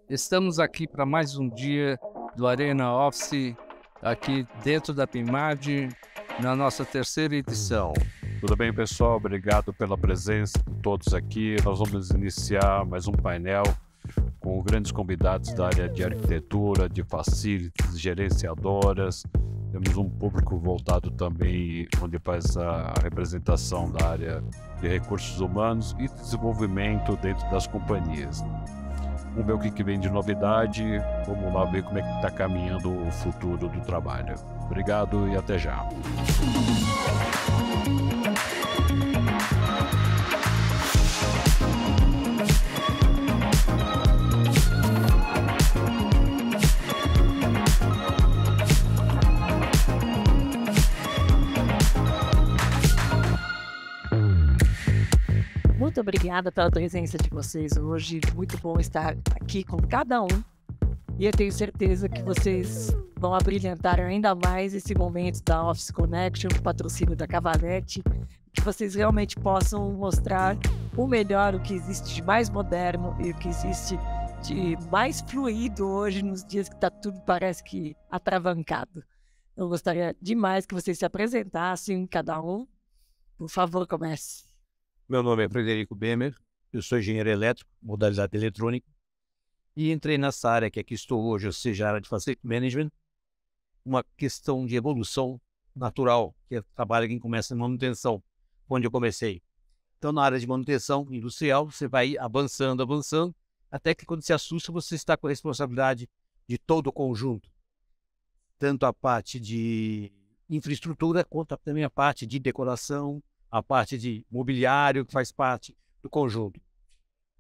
Estamos aqui para mais um dia do Arena Office, aqui dentro da PIMAD, na nossa terceira edição. Tudo bem, pessoal? Obrigado pela presença de todos aqui. Nós vamos iniciar mais um painel com grandes convidados da área de arquitetura, de facilities, gerenciadoras. Temos um público voltado também, onde faz a representação da área de recursos humanos e desenvolvimento dentro das companhias. Vamos ver o que vem de novidade, vamos lá ver como é que está caminhando o futuro do trabalho. Obrigado e até já. Muito obrigada pela presença de vocês hoje. Muito bom estar aqui com cada um. E eu tenho certeza que vocês vão abrilhantar ainda mais esse momento da Office Connection, o patrocínio da Cavalete, que vocês realmente possam mostrar o melhor, o que existe de mais moderno e o que existe de mais fluido hoje, nos dias que está tudo parece que atravancado. Eu gostaria demais que vocês se apresentassem, cada um. Por favor, comece. Meu nome é Frederico Bemer, eu sou engenheiro elétrico, modalidade eletrônica, e entrei nessa área que aqui estou hoje, ou seja, a área de Facility Management, uma questão de evolução natural, que é o trabalho que começa em manutenção, onde eu comecei. Então, na área de manutenção industrial, você vai avançando, até que quando se assusta, você está com a responsabilidade de todo o conjunto, tanto a parte de infraestrutura, quanto também a parte de decoração, a parte de mobiliário, que faz parte do conjunto.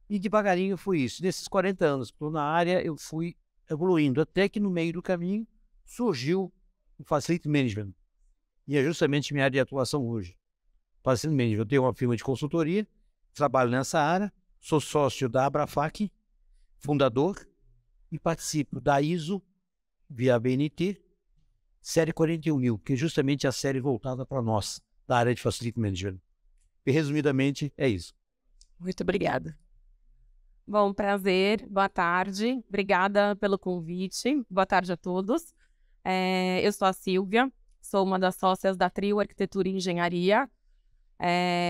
E devagarinho foi isso. Nesses 40 anos que estou na área, eu fui evoluindo, até que no meio do caminho surgiu o Facility Management. E é justamente minha área de atuação hoje. Facility Management, eu tenho uma firma de consultoria, trabalho nessa área, sou sócio da Abrafac, fundador, e participo da ISO, via ABNT, série 41.000, que é justamente a série voltada para nós, da área de Facility Management. E, resumidamente, é isso. Muito obrigada. Bom, prazer, boa tarde, obrigada pelo convite, boa tarde a todos. Eu sou a Silvia, sou uma das sócias da Trio Arquitetura e Engenharia,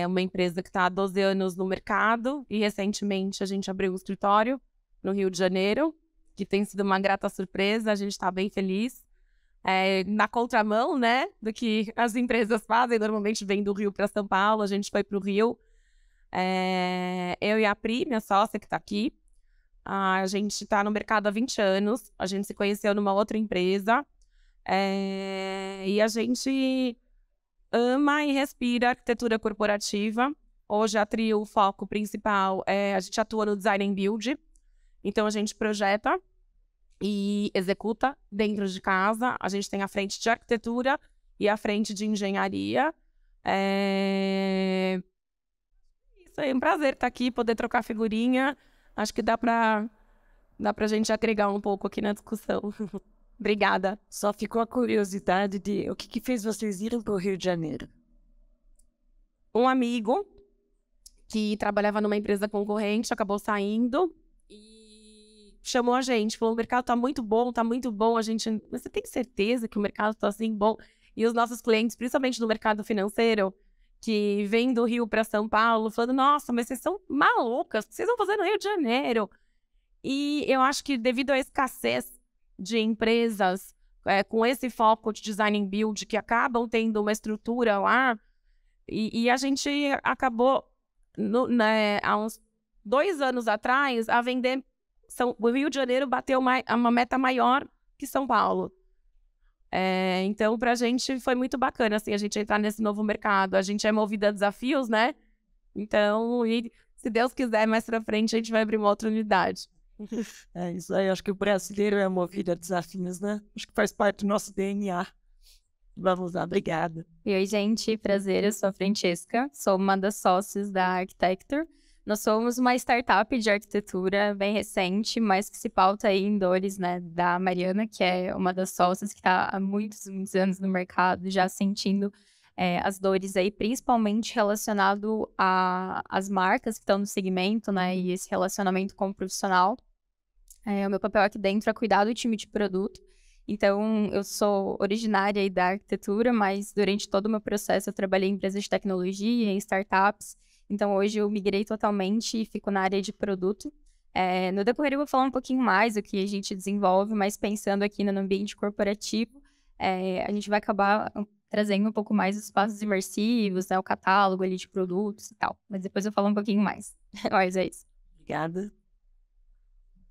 uma empresa que está há 12 anos no mercado e recentemente a gente abriu um escritório no Rio de Janeiro, que tem sido uma grata surpresa, a gente está bem feliz. Na contramão, né, do que as empresas fazem, normalmente vem do Rio para São Paulo, a gente foi para o Rio. Eu e a Pri, minha sócia que está aqui, a gente está no mercado há 20 anos, a gente se conheceu numa outra empresa, e a gente ama e respira arquitetura corporativa. Hoje a Trio, o foco principal a gente atua no design and build, então a gente projeta e executa dentro de casa. A gente tem a frente de arquitetura e a frente de engenharia. Isso aí, é um prazer estar aqui, poder trocar figurinha. Acho que dá pra gente agregar um pouco aqui na discussão. Obrigada. Só ficou a curiosidade de o que fez vocês irem para o Rio de Janeiro? Um amigo que trabalhava numa empresa concorrente acabou saindo e chamou a gente, falou: o mercado tá muito bom, a gente, mas você tem certeza que o mercado tá assim bom? E os nossos clientes, principalmente no mercado financeiro, que vêm do Rio para São Paulo, falando: nossa, mas vocês são malucas, o que vocês vão fazer no Rio de Janeiro? E eu acho que devido à escassez de empresas com esse foco de design and build, que acabam tendo uma estrutura lá, e a gente acabou, há uns 2 anos atrás, a vender. O Rio de Janeiro bateu uma meta maior que São Paulo. Então, para a gente foi muito bacana assim, a gente entrar nesse novo mercado. A gente é movida a desafios, né? Então, e se Deus quiser, mais para frente a gente vai abrir uma outra unidade. É isso aí, acho que o brasileiro é movido a desafios, né? Acho que faz parte do nosso DNA. Vamos lá, obrigada. Oi, gente, prazer, eu sou a Francesca, sou uma das sócias da Architecture. Nós somos uma startup de arquitetura bem recente, mas que se pauta aí em dores, né, da Mariana, que é uma das sócias que está há muitos anos no mercado, já sentindo as dores aí, principalmente relacionado às marcas que estão no segmento, né, e esse relacionamento com o profissional. O meu papel aqui dentro é cuidar do time de produto. Então, eu sou originária aí da arquitetura, mas durante todo o meu processo eu trabalhei em empresas de tecnologia, em startups. Então, hoje eu migrei totalmente e fico na área de produto. No decorrer eu vou falar um pouquinho mais do que a gente desenvolve, mas pensando aqui no ambiente corporativo, a gente vai acabar trazendo um pouco mais os espaços imersivos, né, o catálogo ali de produtos e tal. Mas depois eu falo um pouquinho mais. Mas é isso. Obrigada.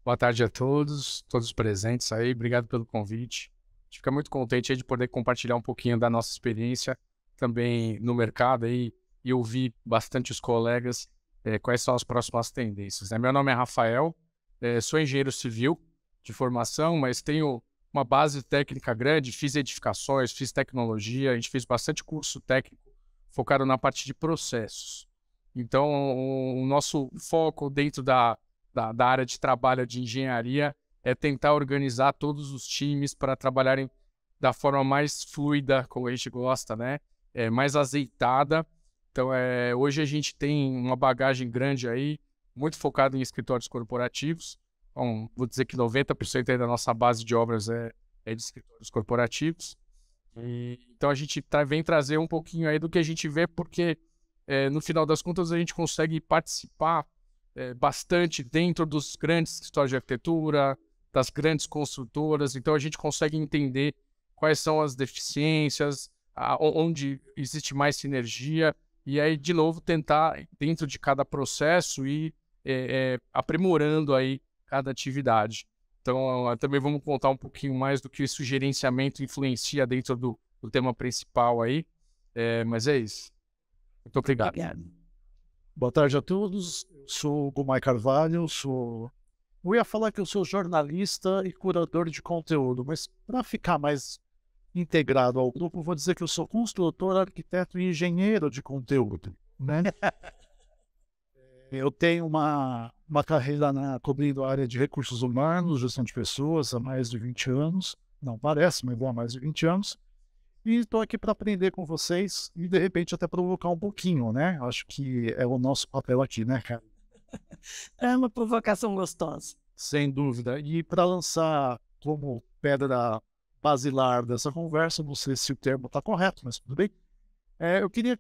Boa tarde a todos presentes aí, obrigado pelo convite. A gente fica muito contente aí de poder compartilhar um pouquinho da nossa experiência também no mercado aí e ouvir bastante os colegas quais são as próximas tendências, né? Meu nome é Rafael, sou engenheiro civil de formação, mas tenho uma base técnica grande, fiz edificações, fiz tecnologia, a gente fez bastante curso técnico focado na parte de processos. Então, o nosso foco dentro da área de trabalho de engenharia é tentar organizar todos os times para trabalharem da forma mais fluida, como a gente gosta, né? Mais azeitada. Então, hoje a gente tem uma bagagem grande aí, muito focada em escritórios corporativos. Então, vou dizer que 90% aí da nossa base de obras é de escritórios corporativos. Então, a gente vem trazer um pouquinho aí do que a gente vê, porque no final das contas a gente consegue participar bastante dentro dos grandes escritórios de arquitetura, das grandes construtoras, então a gente consegue entender quais são as deficiências, onde existe mais sinergia, e aí, de novo, tentar, dentro de cada processo, ir aprimorando aí cada atividade. Então, também vamos contar um pouquinho mais do que esse gerenciamento influencia dentro do tema principal aí, mas é isso. Muito obrigado. Boa tarde a todos, eu sou o Gomai Carvalho, eu ia falar que eu sou jornalista e curador de conteúdo, mas para ficar mais integrado ao grupo, vou dizer que eu sou construtor, arquiteto e engenheiro de conteúdo, né? Eu tenho uma carreira cobrindo a área de recursos humanos, gestão de pessoas, há mais de 20 anos, não parece, mas vou há mais de 20 anos. E estou aqui para aprender com vocês e, de repente, até provocar um pouquinho, né? Acho que é o nosso papel aqui, né, cara? É uma provocação gostosa. Sem dúvida. E para lançar como pedra basilar dessa conversa, não sei se o termo está correto, mas tudo bem. Eu queria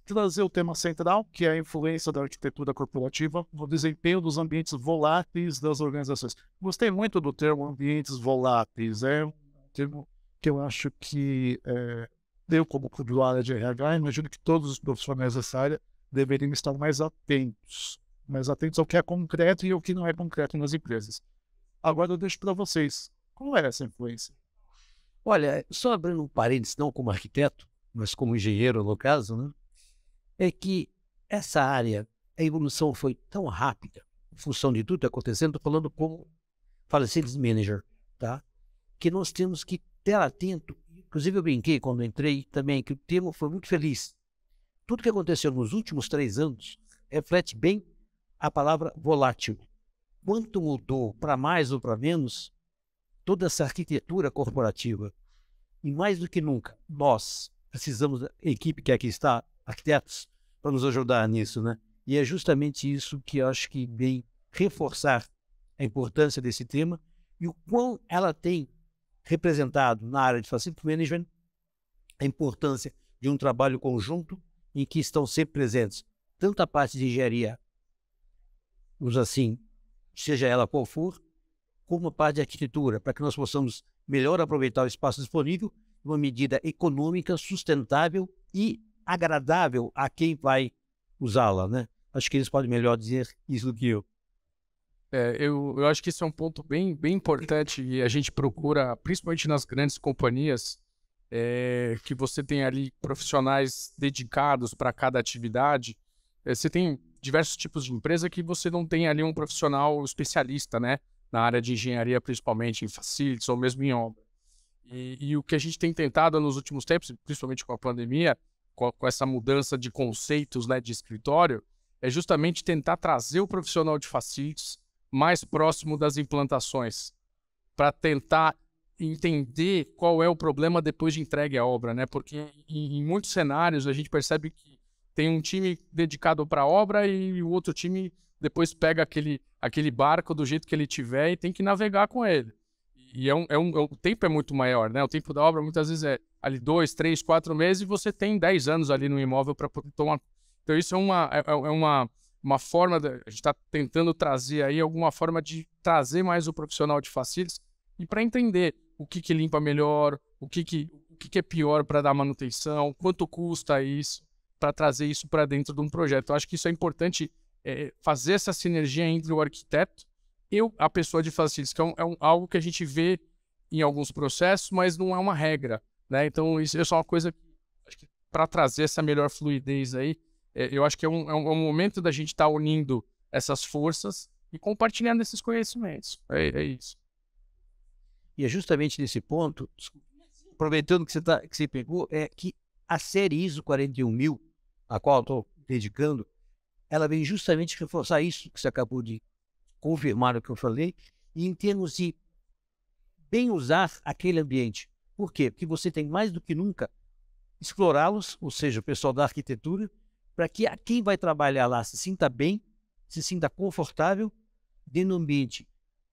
trazer o tema central, que é a influência da arquitetura corporativa no desempenho dos ambientes voláteis das organizações. Gostei muito do termo ambientes voláteis. É um termo que eu acho que eu, como área de RH, imagino que todos os profissionais dessa área deveriam estar mais atentos ao que é concreto e ao que não é concreto nas empresas. Agora eu deixo para vocês, qual é essa influência? Olha, só abrindo um parênteses, não como arquiteto, mas como engenheiro no caso, né? É que essa área, a evolução foi tão rápida, em função de tudo que está acontecendo, estou falando como Facilities Manager, tá? Que nós temos que ter atento. Inclusive eu brinquei quando entrei também, que o termo foi muito feliz. Tudo que aconteceu nos últimos 3 anos reflete bem a palavra volátil. Quanto mudou para mais ou para menos toda essa arquitetura corporativa. E mais do que nunca, nós precisamos da equipe que aqui está, arquitetos, para nos ajudar nisso, né? E é justamente isso que eu acho que vem reforçar a importância desse tema e o quão ela tem representado na área de Facility Management a importância de um trabalho conjunto em que estão sempre presentes tanto a parte de engenharia, vamos assim, seja ela qual for, como a parte de arquitetura, para que nós possamos melhor aproveitar o espaço disponível de uma medida econômica, sustentável e agradável a quem vai usá-la, né? Acho que eles podem melhor dizer isso do que eu. Eu acho que isso é um ponto bem importante e a gente procura, principalmente nas grandes companhias, que você tem ali profissionais dedicados para cada atividade. Você tem diversos tipos de empresa que você não tem ali um profissional especialista, né? Na área de engenharia, principalmente em facilities ou mesmo em obra. E o que a gente tem tentado nos últimos tempos, principalmente com a pandemia, com essa mudança de conceitos, né, de escritório, é justamente tentar trazer o profissional de facilities mais próximo das implantações, para tentar entender qual é o problema depois de entregue a obra, né? Porque em muitos cenários a gente percebe que tem um time dedicado para a obra e o outro time depois pega aquele barco do jeito que ele tiver e tem que navegar com ele. E o tempo é muito maior, né? O tempo da obra muitas vezes é ali 2, 3, 4 meses e você tem 10 anos ali no imóvel para poder tomar. Então isso é uma forma, a gente está tentando trazer aí alguma forma de trazer mais o profissional de facilities e para entender o que limpa melhor, o que é pior para dar manutenção, quanto custa isso, para trazer isso para dentro de um projeto. Eu acho que isso é importante, fazer essa sinergia entre o arquiteto e a pessoa de facilities, que é algo que a gente vê em alguns processos, mas não é uma regra, né? Então isso é só uma coisa, acho que para trazer essa melhor fluidez aí, eu acho que é um momento da gente estar unindo essas forças e compartilhando esses conhecimentos. É isso. E é justamente nesse ponto, aproveitando que você pegou, é que a série ISO 41000, a qual eu estou dedicando, ela vem justamente reforçar isso que você acabou de confirmar o que eu falei, e em termos de bem usar aquele ambiente. Por quê? Porque você tem mais do que nunca explorá-los, ou seja, o pessoal da arquitetura, para que quem vai trabalhar lá se sinta bem, se sinta confortável, dentro de um ambiente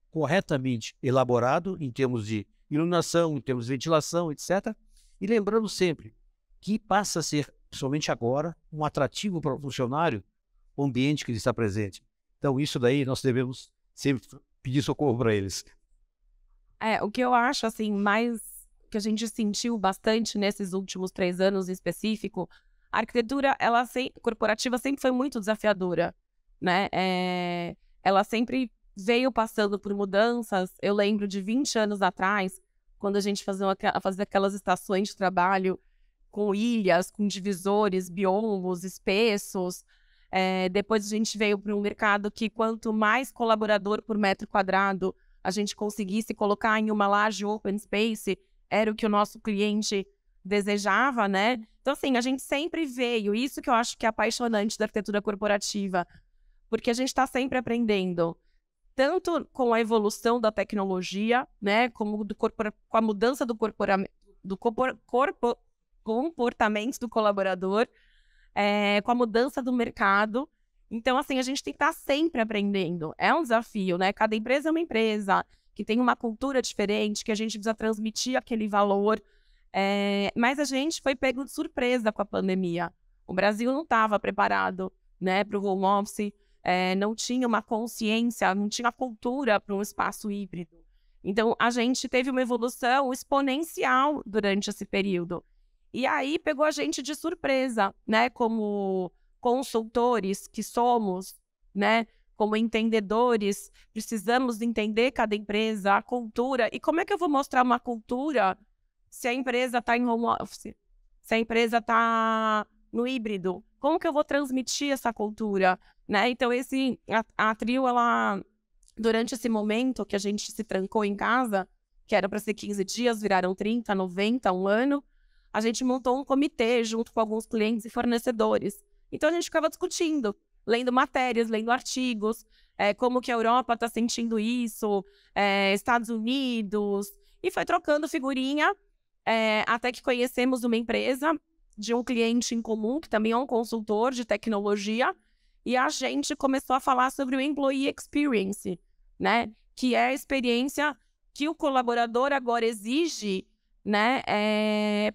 corretamente elaborado, em termos de iluminação, em termos de ventilação, etc. E lembrando sempre que passa a ser, somente agora, um atrativo para o funcionário o ambiente que ele está presente. Então, isso daí nós devemos sempre pedir socorro para eles. O que eu acho, assim, mais que a gente sentiu bastante nesses últimos 3 anos em específico, a arquitetura, corporativa sempre foi muito desafiadora, né? Ela sempre veio passando por mudanças. Eu lembro de 20 anos atrás, quando a gente fazia aquelas estações de trabalho com ilhas, com divisores, biomos, espessos. Depois a gente veio para um mercado que quanto mais colaborador por metro quadrado a gente conseguisse colocar em uma laje open space, era o que o nosso cliente desejava, né? Então, assim, a gente sempre veio, isso que eu acho que é apaixonante da arquitetura corporativa, porque a gente está sempre aprendendo, tanto com a evolução da tecnologia, né, como com a mudança do comportamento do colaborador, com a mudança do mercado. Então, assim, a gente tem que estar sempre aprendendo. É um desafio, né? Cada empresa é uma empresa que tem uma cultura diferente, que a gente precisa transmitir aquele valor. Mas a gente foi pego de surpresa com a pandemia. O Brasil não estava preparado, né, para o home office, não tinha uma consciência, não tinha cultura para um espaço híbrido. Então, a gente teve uma evolução exponencial durante esse período. E aí pegou a gente de surpresa, né? Como consultores que somos, né? Como entendedores, precisamos entender cada empresa, a cultura. E como é que eu vou mostrar uma cultura se a empresa está em home office? Se a empresa está no híbrido? Como que eu vou transmitir essa cultura? Né? Então, a Trio, ela, durante esse momento que a gente se trancou em casa, que era para ser 15 dias, viraram 30, 90, um ano, a gente montou um comitê junto com alguns clientes e fornecedores. Então, a gente ficava discutindo, lendo matérias, lendo artigos, como que a Europa está sentindo isso, Estados Unidos, e foi trocando figurinha, até que conhecemos uma empresa de um cliente em comum, que também é um consultor de tecnologia, e a gente começou a falar sobre o Employee Experience, né? Que é a experiência que o colaborador agora exige, né,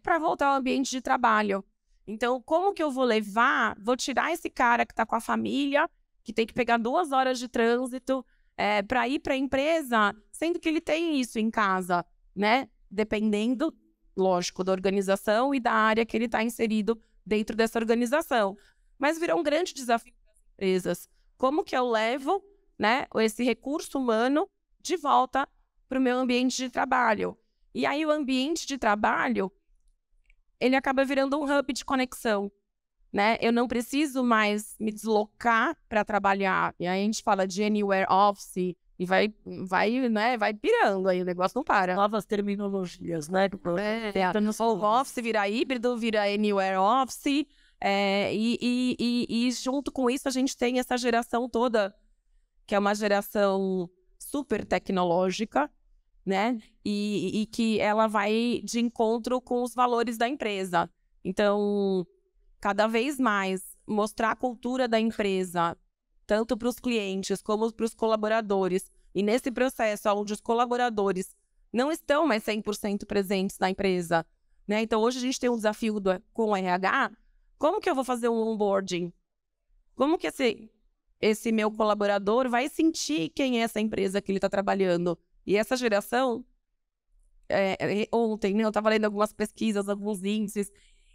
para voltar ao ambiente de trabalho. Então, como que eu vou tirar esse cara que está com a família, que tem que pegar 2 horas de trânsito para ir para a empresa, sendo que ele tem isso em casa, né? Dependendo, lógico, da organização e da área que ele está inserido dentro dessa organização. Mas virou um grande desafio para as empresas. Como que eu levo, né, esse recurso humano de volta para o meu ambiente de trabalho? E aí o ambiente de trabalho, ele acaba virando um hub de conexão, né? Eu não preciso mais me deslocar para trabalhar. E aí a gente fala de anywhere office e vai pirando aí, o negócio não para. Novas terminologias, né? O office vira híbrido, vira anywhere office. E junto com isso a gente tem essa geração toda, que é uma geração super tecnológica, né? E que ela vai de encontro com os valores da empresa. Então, cada vez mais, mostrar a cultura da empresa tanto para os clientes como para os colaboradores. E nesse processo, onde os colaboradores não estão mais 100% presentes na empresa, né? Então, hoje a gente tem um desafio com o RH. Como que eu vou fazer um onboarding? Como que esse meu colaborador vai sentir quem é essa empresa que ele está trabalhando? E essa geração, ontem, né, eu estava lendo algumas pesquisas, alguns índices,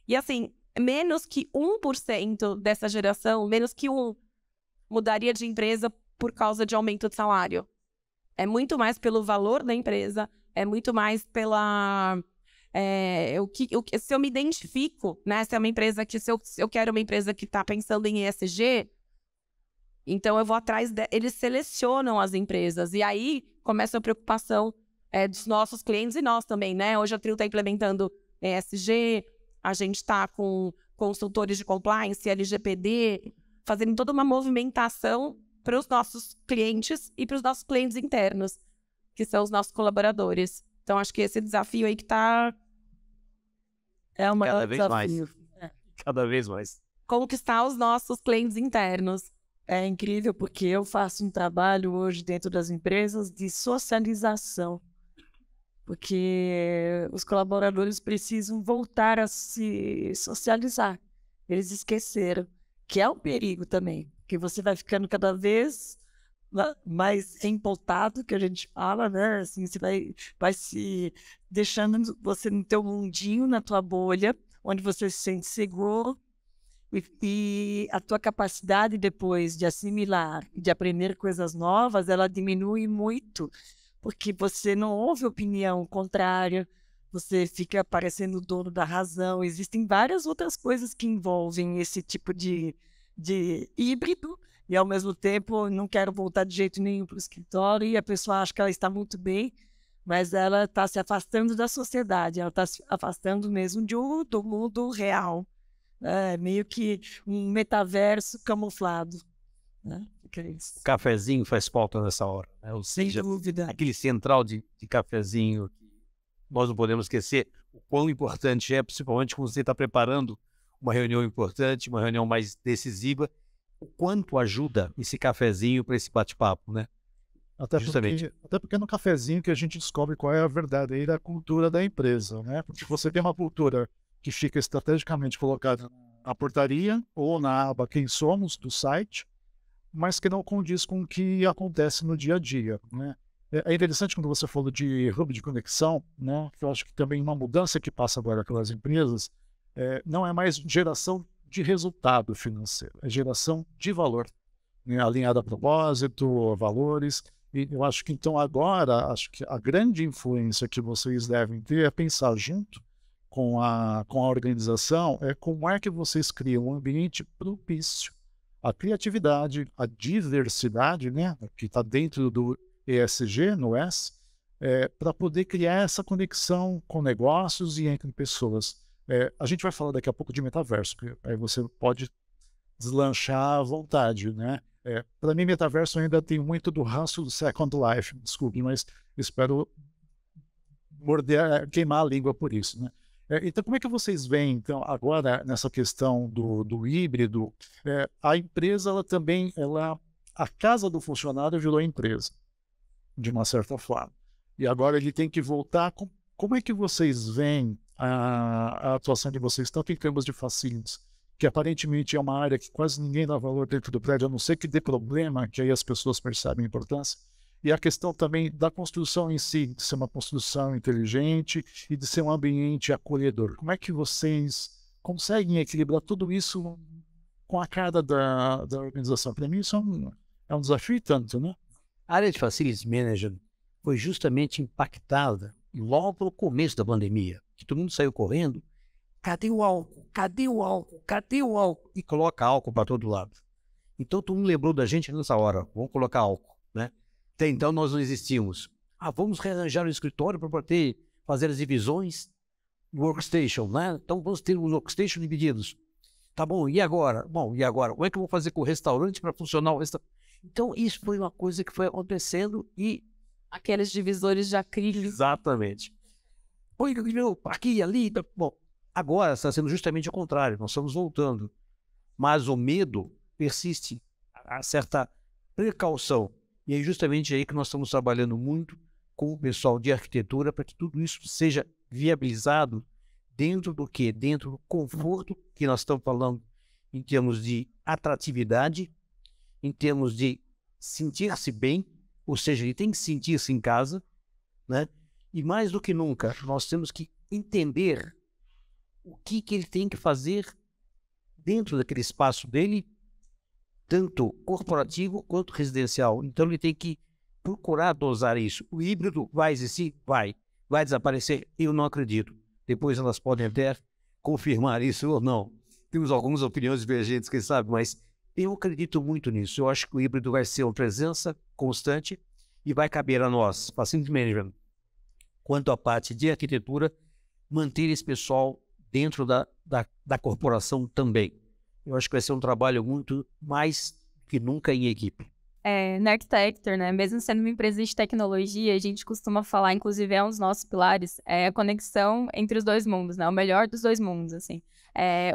e assim, menos que 1% dessa geração, menos que 1%, mudaria de empresa por causa de aumento de salário. É muito mais pelo valor da empresa, é muito mais pela... se eu me identifico, né? Se é uma empresa que... Se eu quero uma empresa que está pensando em ESG, então eu vou atrás... Eles selecionam as empresas. E aí começa a preocupação dos nossos clientes e nós também, né? Hoje a Trio está implementando ESG, a gente está com consultores de compliance, LGPD, fazendo toda uma movimentação para os nossos clientes e para os nossos clientes internos, que são os nossos colaboradores. Então, acho que esse desafio aí que está... É um maior desafio. Cada vez mais. Conquistar os nossos clientes internos. É incrível porque eu faço um trabalho hoje dentro das empresas de socialização. Porque os colaboradores precisam voltar a se socializar. Eles esqueceram, que é um perigo também. Que você vai ficando cada vez mais empoltado, que a gente fala, né? Assim, você vai se deixando você no teu mundinho, na tua bolha, onde você se sente seguro, e a tua capacidade depois de assimilar, de aprender coisas novas, ela diminui muito, porque você não ouve opinião contrária, você fica parecendo o dono da razão. Existem várias outras coisas que envolvem esse tipo de híbrido, e ao mesmo tempo não quero voltar de jeito nenhum para o escritório, e a pessoa acha que ela está muito bem, mas ela está se afastando da sociedade, ela está se afastando mesmo do mundo real. É meio que um metaverso camuflado. Né? Que é isso. O cafezinho faz falta nessa hora. Né? Ou seja, sem dúvida. Aquele central de cafezinho, nós não podemos esquecer o quão importante é, principalmente quando você está preparando uma reunião importante, uma reunião mais decisiva, o quanto ajuda esse cafezinho para esse bate-papo, né? Até porque no cafezinho que a gente descobre qual é a verdadeira cultura da empresa, né? Porque você tem uma cultura que fica estrategicamente colocada na portaria ou na aba Quem Somos do site, mas que não condiz com o que acontece no dia a dia, né? É interessante quando você falou de hub de conexão, né? Que eu acho que também uma mudança que passa agora pelas empresas não é mais geração de resultado financeiro, é geração de valor, né? Alinhada a propósito, valores. E eu acho que então agora, acho que a grande influência que vocês devem ter é pensar junto com a organização, como é que vocês criam um ambiente propício à criatividade, à diversidade, né? Que está dentro do ESG, no S, para poder criar essa conexão com negócios e entre pessoas. A gente vai falar daqui a pouco de metaverso, que aí você pode deslanchar à vontade, né? Para mim, metaverso ainda tem muito do ranço do Second Life, desculpe, mas espero queimar a língua por isso, né? Então, como é que vocês veem, então, agora, nessa questão do híbrido? A empresa, a casa do funcionário virou empresa, de uma certa forma. E agora ele tem que voltar. Como é que vocês veem a atuação de vocês, tanto em termos de facilities, que aparentemente é uma área que quase ninguém dá valor dentro do prédio, a não ser que dê problema, que aí as pessoas percebem a importância, e a questão também da construção em si, de ser uma construção inteligente e de ser um ambiente acolhedor. Como é que vocês conseguem equilibrar tudo isso com a cara da organização? Para mim isso é um desafio e tanto, né? A área de Facilities Management foi justamente impactada logo no começo da pandemia, que todo mundo saiu correndo. Cadê o álcool? Cadê o álcool? Cadê o álcool? E coloca álcool para todo lado. Então todo mundo lembrou da gente nessa hora. Vamos colocar álcool, né? Até então nós não existíamos. Vamos rearranjar o escritório para poder fazer as divisões workstation, né? Então vamos ter os workstation divididos. Tá bom, e agora? Bom, e agora? Como é que eu vou fazer com o restaurante para funcionar o restaurante? Então isso foi uma coisa que foi acontecendo e... Aqueles divisores de acrílico. Exatamente. Oi, aqui, ali. Bom, agora está sendo justamente o contrário. Nós estamos voltando. Mas o medo persiste. Há certa precaução. E é justamente aí que nós estamos trabalhando muito com o pessoal de arquitetura para que tudo isso seja viabilizado dentro do quê? Dentro do conforto que nós estamos falando em termos de atratividade, em termos de sentir-se bem, ou seja, ele tem que sentir-se em casa, né? E mais do que nunca, nós temos que entender o que ele tem que fazer dentro daquele espaço dele, tanto corporativo quanto residencial. Então ele tem que procurar dosar isso. O híbrido vai existir? Vai. Vai desaparecer? Eu não acredito. Depois elas podem até confirmar isso ou não. Temos algumas opiniões divergentes, quem sabe, mas eu acredito muito nisso. Eu acho que o híbrido vai ser uma presença constante e vai caber a nós, Facility Management, quanto à parte de arquitetura, manter esse pessoal dentro da corporação também. Eu acho que vai ser um trabalho muito mais que nunca em equipe. Na Architecture, né, mesmo sendo uma empresa de tecnologia, a gente costuma falar, inclusive é um dos nossos pilares, a conexão entre os dois mundos, né, o melhor dos dois mundos, assim.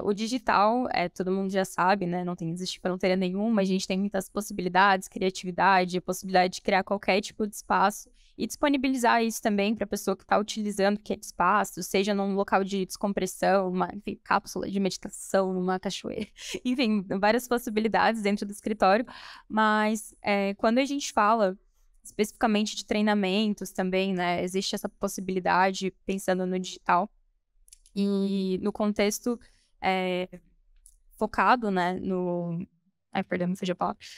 O digital, todo mundo já sabe, né, não existe fronteira nenhuma, a gente tem muitas possibilidades, criatividade, a possibilidade de criar qualquer tipo de espaço e disponibilizar isso também para a pessoa que está utilizando aquele espaço, seja num local de descompressão, uma cápsula de meditação, numa cachoeira, enfim, várias possibilidades dentro do escritório, mas quando a gente fala especificamente de treinamentos também, né, existe essa possibilidade pensando no digital e no contexto focado, né,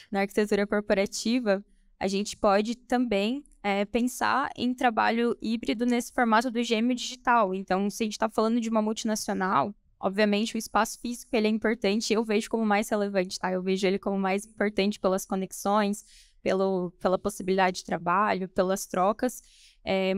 na arquitetura corporativa, a gente pode também pensar em trabalho híbrido nesse formato do gêmeo digital. Então, se a gente está falando de uma multinacional, obviamente o espaço físico ele é importante, eu vejo como mais relevante, tá? Eu vejo ele como mais importante pelas conexões, pela possibilidade de trabalho, pelas trocas,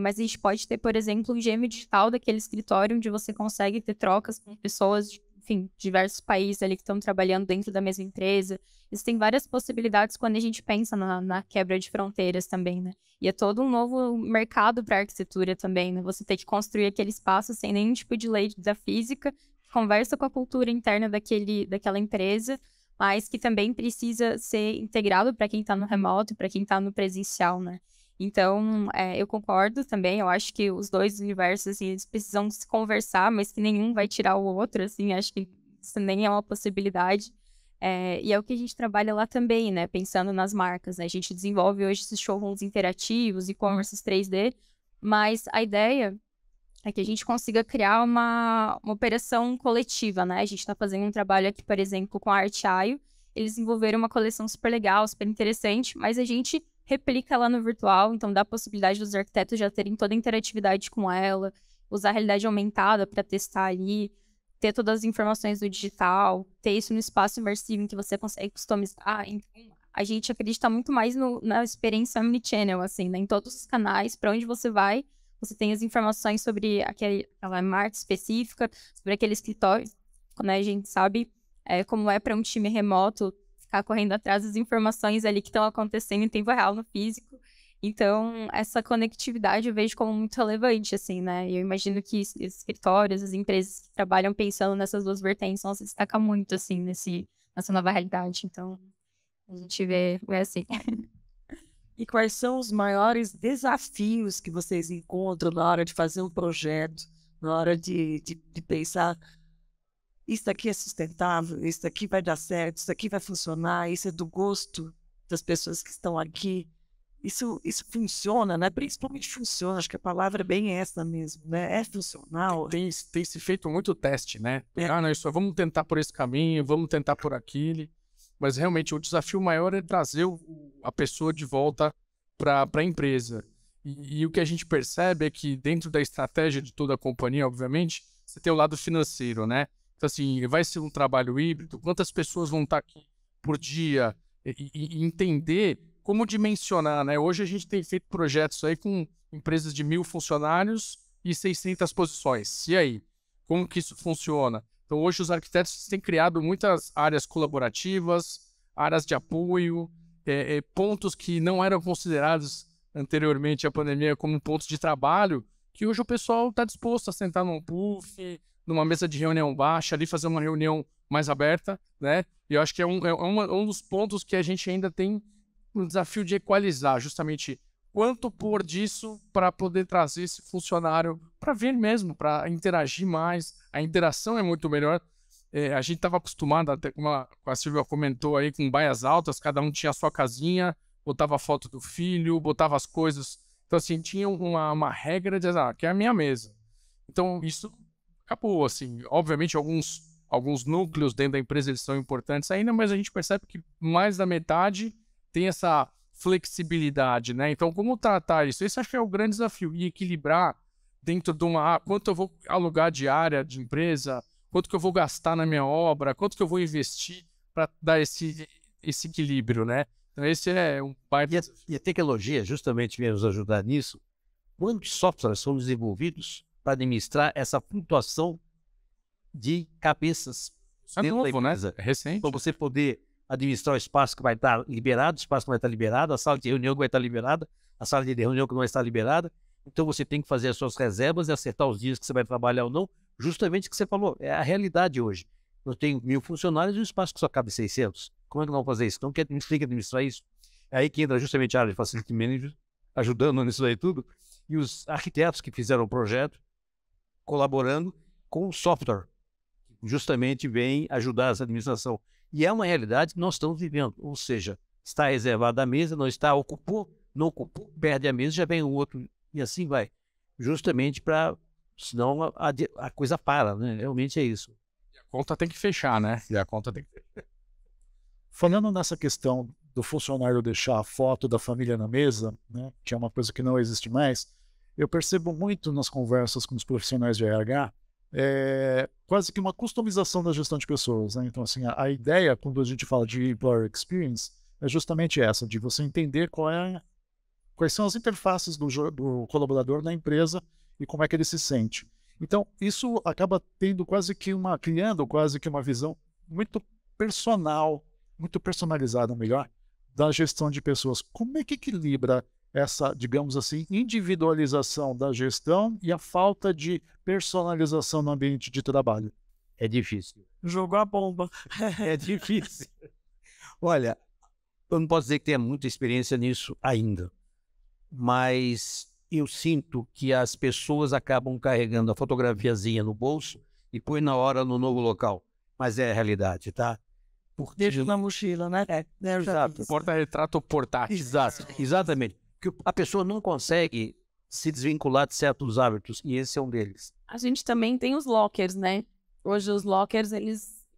mas a gente pode ter, por exemplo, um gêmeo digital daquele escritório onde você consegue ter trocas com pessoas de, enfim, diversos países ali que estão trabalhando dentro da mesma empresa. Existem várias possibilidades quando a gente pensa na quebra de fronteiras também, né? E é todo um novo mercado para a arquitetura também, né? Você tem que construir aquele espaço sem nenhum tipo de lei da física, conversa com a cultura interna daquela empresa, mas que também precisa ser integrado para quem está no remoto e para quem está no presencial, né? Então, eu concordo também, eu acho que os dois universos, assim, eles precisam se conversar, mas que nenhum vai tirar o outro, assim, acho que isso nem é uma possibilidade. E é o que a gente trabalha lá também, né, pensando nas marcas, né? A gente desenvolve hoje esses showrooms interativos, e-commerces 3D, mas a ideia é que a gente consiga criar uma operação coletiva, né? A gente está fazendo um trabalho aqui, por exemplo, com a Art.io, eles desenvolveram uma coleção super legal, super interessante, mas a gente replica lá no virtual, então dá a possibilidade dos arquitetos já terem toda a interatividade com ela, usar a realidade aumentada para testar ali, ter todas as informações do digital, ter isso no espaço imersivo em que você consegue customizar. Então, a gente acredita muito mais na experiência omnichannel, assim, né? Em todos os canais, para onde você vai, você tem as informações sobre aquela marca específica, sobre aquele escritório, quando a gente sabe como é para um time remoto ficar correndo atrás das informações ali que estão acontecendo em tempo real no físico. Então, essa conectividade eu vejo como muito relevante, assim, né? Eu imagino que os escritórios, as empresas que trabalham pensando nessas duas vertentes vão se destacar muito, assim, nessa nova realidade. Então, a gente vê assim. E quais são os maiores desafios que vocês encontram na hora de fazer um projeto, na hora de pensar isso aqui é sustentável, isso aqui vai dar certo, isso aqui vai funcionar, isso é do gosto das pessoas que estão aqui. Isso funciona, né? Principalmente funciona, acho que a palavra é bem essa mesmo, né? É funcional. Tem se feito muito teste, né? Não, isso, vamos tentar por esse caminho, vamos tentar por aquele. Mas realmente o desafio maior é trazer a pessoa de volta para a empresa. E o que a gente percebe é que dentro da estratégia de toda a companhia, obviamente, você tem o lado financeiro, né? Então, assim, vai ser um trabalho híbrido, quantas pessoas vão estar aqui por dia e entender como dimensionar, né? Hoje a gente tem feito projetos aí com empresas de 1.000 funcionários e 600 posições. E aí? Como que isso funciona? Então, hoje os arquitetos têm criado muitas áreas colaborativas, áreas de apoio, pontos que não eram considerados anteriormente à pandemia como pontos de trabalho, que hoje o pessoal está disposto a sentar num puff, numa mesa de reunião baixa, ali fazer uma reunião mais aberta, né? E eu acho que é um dos pontos que a gente ainda tem um desafio de equalizar, justamente quanto pôr disso para poder trazer esse funcionário para vir mesmo, para interagir mais. A interação é muito melhor. A gente estava acostumado, até como a Silvia comentou aí, com baias altas, cada um tinha a sua casinha, botava a foto do filho, botava as coisas. Então, assim, tinha uma regra de, que é a minha mesa. Então, isso acabou, assim. Obviamente, alguns núcleos dentro da empresa eles são importantes ainda, mas a gente percebe que mais da metade tem essa flexibilidade, né? Então, como tratar isso? Esse acho que é o grande desafio. E equilibrar dentro de quanto eu vou alugar de área de empresa, quanto que eu vou gastar na minha obra, quanto que eu vou investir para dar esse equilíbrio, né? Então, esse é um baita... E a tecnologia justamente vem nos ajudar nisso. Quantos softwares são desenvolvidos para administrar essa flutuação de cabeças? É novo, né? É recente. Para você poder administrar o espaço que vai estar liberado, o espaço que vai estar liberado, a sala de reunião que vai estar liberada, a sala de reunião que não vai estar liberada. Então você tem que fazer as suas reservas e acertar os dias que você vai trabalhar ou não. Justamente o que você falou, é a realidade hoje. Eu tenho 1000 funcionários e um espaço que só cabe 600. Como é que não vou fazer isso? Então, quem tem que administrar isso? É aí que entra justamente a área de Facility Manager, ajudando nisso aí tudo, e os arquitetos que fizeram o projeto, colaborando com o software, que justamente vem ajudar essa administração. E é uma realidade que nós estamos vivendo, ou seja, está reservada a mesa, não está, ocupou, não ocupou, perde a mesa, já vem o outro, e assim vai. Justamente para, senão a coisa para, né? Realmente é isso. E a conta tem que fechar, né? Falando nessa questão do funcionário deixar a foto da família na mesa, né, que é uma coisa que não existe mais, eu percebo muito nas conversas com os profissionais de RH, quase que uma customização da gestão de pessoas, né? Então, assim, a ideia, quando a gente fala de Employer Experience, é justamente essa, de você entender quais são as interfaces do colaborador na empresa e como é que ele se sente. Então, isso acaba criando quase que uma visão muito personal, muito personalizada, melhor, da gestão de pessoas. Como é que equilibra essa, digamos assim, individualização da gestão e a falta de personalização no ambiente de trabalho? É difícil. Jogou a bomba. É difícil. Olha, eu não posso dizer que tenha muita experiência nisso ainda, mas eu sinto que as pessoas acabam carregando a fotografiazinha no bolso e põe na hora no novo local. Mas é a realidade, tá? Deixa na mochila, né? Exato. Porta-retrato portátil. Exato, exatamente. Porque a pessoa não consegue se desvincular de certos hábitos, e esse é um deles. A gente também tem os lockers, né? Hoje os lockers,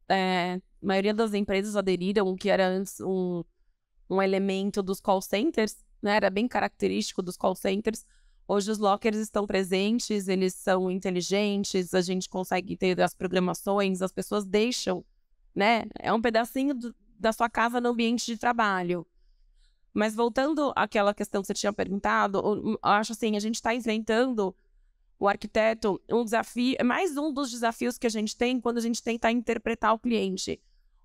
a maioria das empresas aderiram, o que era antes um elemento dos call centers, né? Era bem característico dos call centers. Hoje os lockers estão presentes, eles são inteligentes, a gente consegue ter as programações, as pessoas deixam, né? É um pedacinho da sua casa no ambiente de trabalho. Mas voltando àquela questão que você tinha perguntado, eu acho assim, a gente está enfrentando o arquiteto, um desafio, é mais um dos desafios que a gente tem quando a gente tenta interpretar o cliente.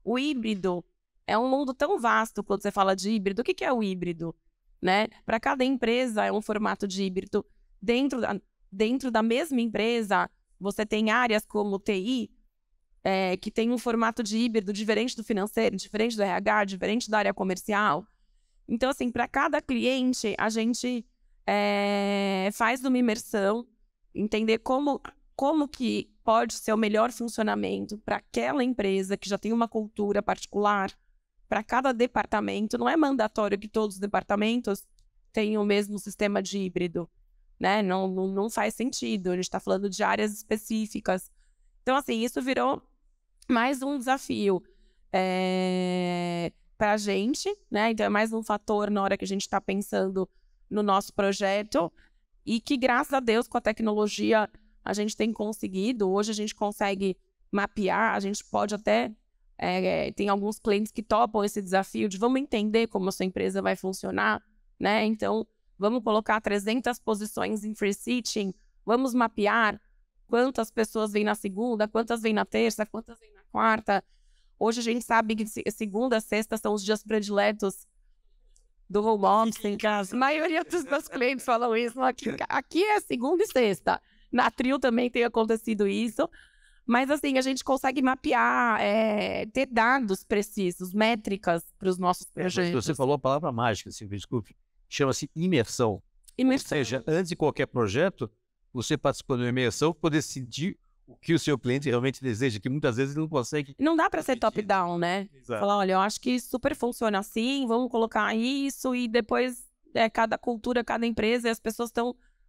O híbrido é um mundo tão vasto quando você fala de híbrido. O que é o híbrido? Né? Para cada empresa é um formato de híbrido. Dentro da mesma empresa, você tem áreas como TI, que tem um formato de híbrido diferente do financeiro, diferente do RH, diferente da área comercial. Então, assim, para cada cliente, a gente faz uma imersão, entender como que pode ser o melhor funcionamento para aquela empresa que já tem uma cultura particular, para cada departamento. Não é mandatório que todos os departamentos tenham o mesmo sistema de híbrido, né? Não faz sentido, a gente está falando de áreas específicas. Então, assim, isso virou mais um desafio para a gente, né? Então, é mais um fator na hora que a gente está pensando no nosso projeto e que, graças a Deus, com a tecnologia, a gente tem conseguido. Hoje a gente consegue mapear, a gente pode até... tem alguns clientes que topam esse desafio de vamos entender como a sua empresa vai funcionar, né? Então, vamos colocar 300 posições em free sitting, vamos mapear quantas pessoas vêm na segunda, quantas vêm na terça, quantas vêm na quarta. Hoje a gente sabe que segunda, sexta são os dias prediletos do home office. A maioria dos meus clientes falam isso. Aqui é segunda e sexta. Na Trio também tem acontecido isso. Mas, assim, a gente consegue mapear, ter dados precisos, métricas para os nossos projetos. Você falou a palavra mágica, Silvia, desculpe. Chama-se imersão. Imersão. Ou seja, antes de qualquer projeto, você participando de uma imersão, poder sentir o que o seu cliente realmente deseja, que muitas vezes ele não consegue. Não dá para ser top-down, né? Exato. Falar, olha, eu acho que super funciona assim, vamos colocar isso, e depois cada cultura, cada empresa, e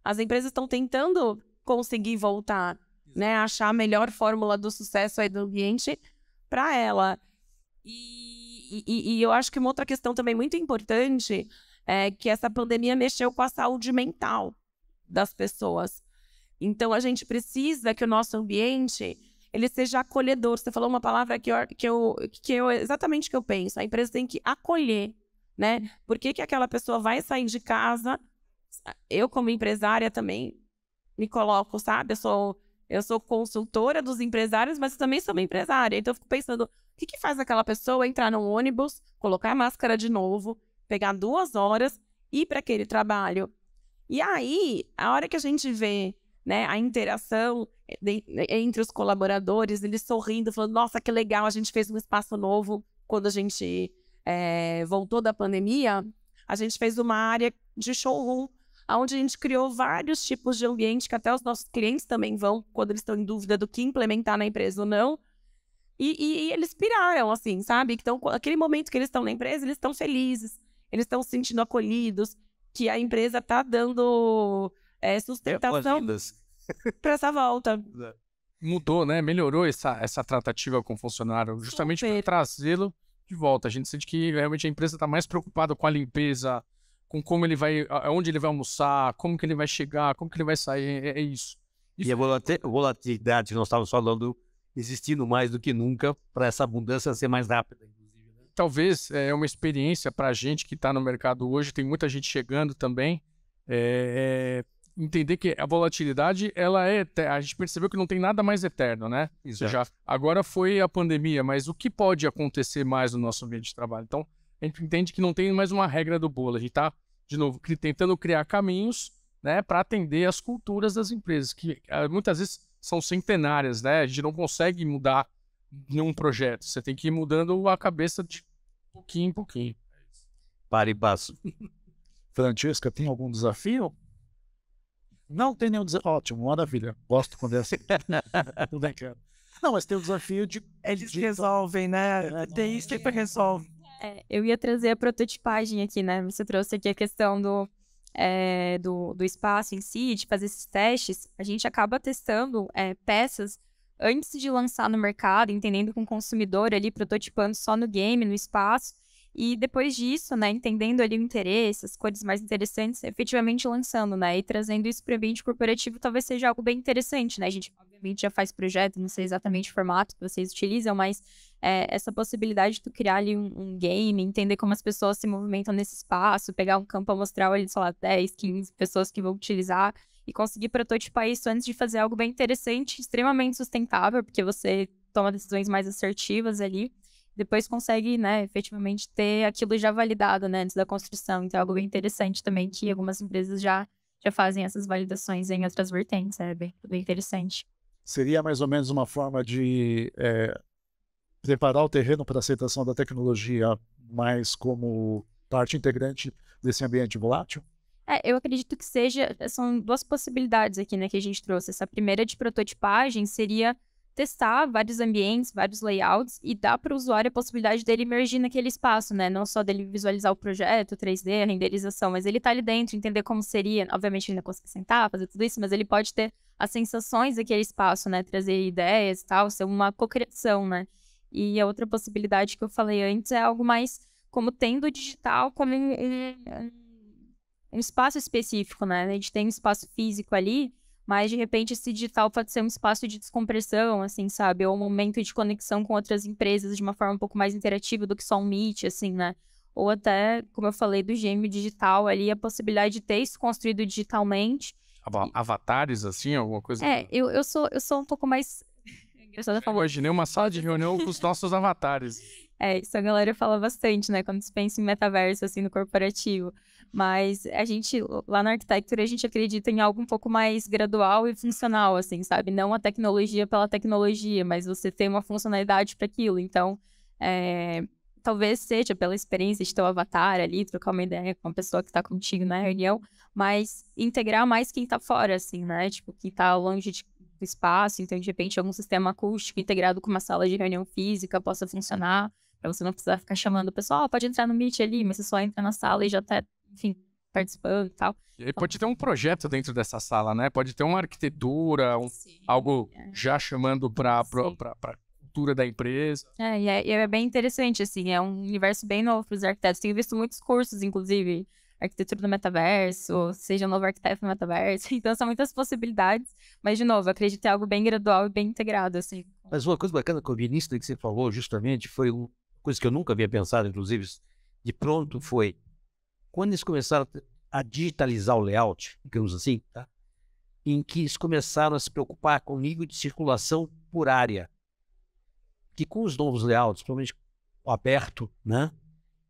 as empresas estão tentando conseguir voltar, né? Achar a melhor fórmula do sucesso aí do ambiente para ela. E eu acho que uma outra questão também muito importante é que essa pandemia mexeu com a saúde mental das pessoas. Então, a gente precisa que o nosso ambiente ele seja acolhedor. Você falou uma palavra exatamente que eu penso. A empresa tem que acolher, né? Por que aquela pessoa vai sair de casa? Eu, como empresária, também me coloco, sabe? Eu sou consultora dos empresários, mas eu também sou uma empresária. Então, eu fico pensando, o que faz aquela pessoa entrar num ônibus, colocar a máscara de novo, pegar 2 horas, ir para aquele trabalho? E aí, a hora que a gente vê, né, a interação entre os colaboradores, eles sorrindo, falando, nossa, que legal, a gente fez um espaço novo quando a gente voltou da pandemia, a gente fez uma área de showroom, onde a gente criou vários tipos de ambiente que até os nossos clientes também vão, quando eles estão em dúvida do que implementar na empresa ou não. E eles piraram, assim, sabe? Então, aquele momento que eles estão na empresa, eles estão felizes, eles estão se sentindo acolhidos, que a empresa está dando sustentação para essa volta. Mudou, né? Melhorou essa tratativa com o funcionário, justamente para trazê-lo de volta. A gente sente que realmente a empresa está mais preocupada com a limpeza, com como ele vai, onde ele vai almoçar, como que ele vai chegar, como que ele vai sair, é isso. E a volatilidade que nós estávamos falando, existindo mais do que nunca, para essa abundância ser mais rápida, inclusive. Né? Talvez é uma experiência para a gente que está no mercado hoje, tem muita gente chegando também, entender que a volatilidade, a gente percebeu que não tem nada mais eterno, né? Agora foi a pandemia, mas o que pode acontecer mais no nosso ambiente de trabalho? Então, a gente entende que não tem mais uma regra do bolo. A gente está, de novo, tentando criar caminhos, né, para atender as culturas das empresas, que muitas vezes são centenárias, né? A gente não consegue mudar num projeto. Você tem que ir mudando a cabeça de pouquinho em pouquinho. Para e passo. Francesca, tem algum desafio? Não tem nenhum desafio. Ótimo, maravilha. Gosto quando é assim. Tudo bem, cara. Não, mas tem o desafio de... Eles resolvem, né? Tem isso sempre resolve. Eu ia trazer a prototipagem aqui, né? Você trouxe aqui a questão do espaço em si, de fazer esses testes. A gente acaba testando peças antes de lançar no mercado, entendendo com o consumidor ali, prototipando só no game, no espaço. E depois disso, né, entendendo ali o interesse, as cores mais interessantes, efetivamente lançando, né, e trazendo isso para o ambiente corporativo talvez seja algo bem interessante, né, a gente obviamente já faz projeto, não sei exatamente o formato que vocês utilizam, mas essa possibilidade de tu criar ali um game, entender como as pessoas se movimentam nesse espaço, pegar um campo amostral ali, sei lá, 10, 15 pessoas que vão utilizar e conseguir prototipar isso antes de fazer algo bem interessante, extremamente sustentável, porque você toma decisões mais assertivas ali, depois consegue, né, efetivamente ter aquilo já validado, né, antes da construção. Então é algo bem interessante também, que algumas empresas já fazem essas validações em outras vertentes, é bem interessante. Seria mais ou menos uma forma de preparar o terreno para a aceitação da tecnologia mais como parte integrante desse ambiente volátil? Eu acredito que são 2 possibilidades aqui, né, que a gente trouxe. Essa primeira de prototipagem seria testar vários ambientes, vários layouts e dar para o usuário a possibilidade dele emergir naquele espaço, né? Não só dele visualizar o projeto, 3D, a renderização, mas ele tá ali dentro, entender como seria. Obviamente ele não consegue sentar, fazer tudo isso, mas ele pode ter as sensações daquele espaço, né? Trazer ideias e tal, ser uma cocriação, né? E a outra possibilidade que eu falei antes é algo mais como tendo o digital como um espaço específico, né? A gente tem um espaço físico ali, mas, de repente, esse digital pode ser um espaço de descompressão, assim, sabe? Ou um momento de conexão com outras empresas de uma forma um pouco mais interativa do que só um Meet, assim, né? Ou até, como eu falei, do gêmeo digital ali, a possibilidade de ter isso construído digitalmente. Avatares, assim, alguma coisa? Eu sou um pouco mais... Eu imaginei uma sala de reunião com os nossos avatares. Isso a galera fala bastante, né? Quando se pensa em metaverso, assim, no corporativo. Mas a gente, lá na Architecture, a gente acredita em algo um pouco mais gradual e funcional, assim, sabe? Não a tecnologia pela tecnologia, mas você tem uma funcionalidade para aquilo. Então, talvez seja pela experiência de ter o avatar ali, trocar uma ideia com a pessoa que tá contigo na reunião, mas integrar mais quem tá fora, assim, né? Tipo, quem tá longe do espaço, então, de repente, algum sistema acústico integrado com uma sala de reunião física possa funcionar, para você não precisar ficar chamando o pessoal, pode entrar no Meet ali, mas você só entra na sala e já tá, enfim, participando e tal. E aí pode ter um projeto dentro dessa sala, né? Pode ter uma arquitetura, algo já chamando para cultura da empresa. E é bem interessante, assim, é um universo bem novo para os arquitetos. Tenho visto muitos cursos, inclusive, arquitetura do metaverso, seja um novo arquiteto no metaverso. Então, são muitas possibilidades. Mas, de novo, eu acredito em algo bem gradual e bem integrado, assim. Mas uma coisa bacana que eu vi nisso que você falou, justamente, foi uma coisa que eu nunca havia pensado, inclusive, de pronto, foi quando eles começaram a digitalizar o layout, digamos assim, tá? Em que eles começaram a se preocupar com o nível de circulação por área. Que com os novos layouts, provavelmente aberto, né?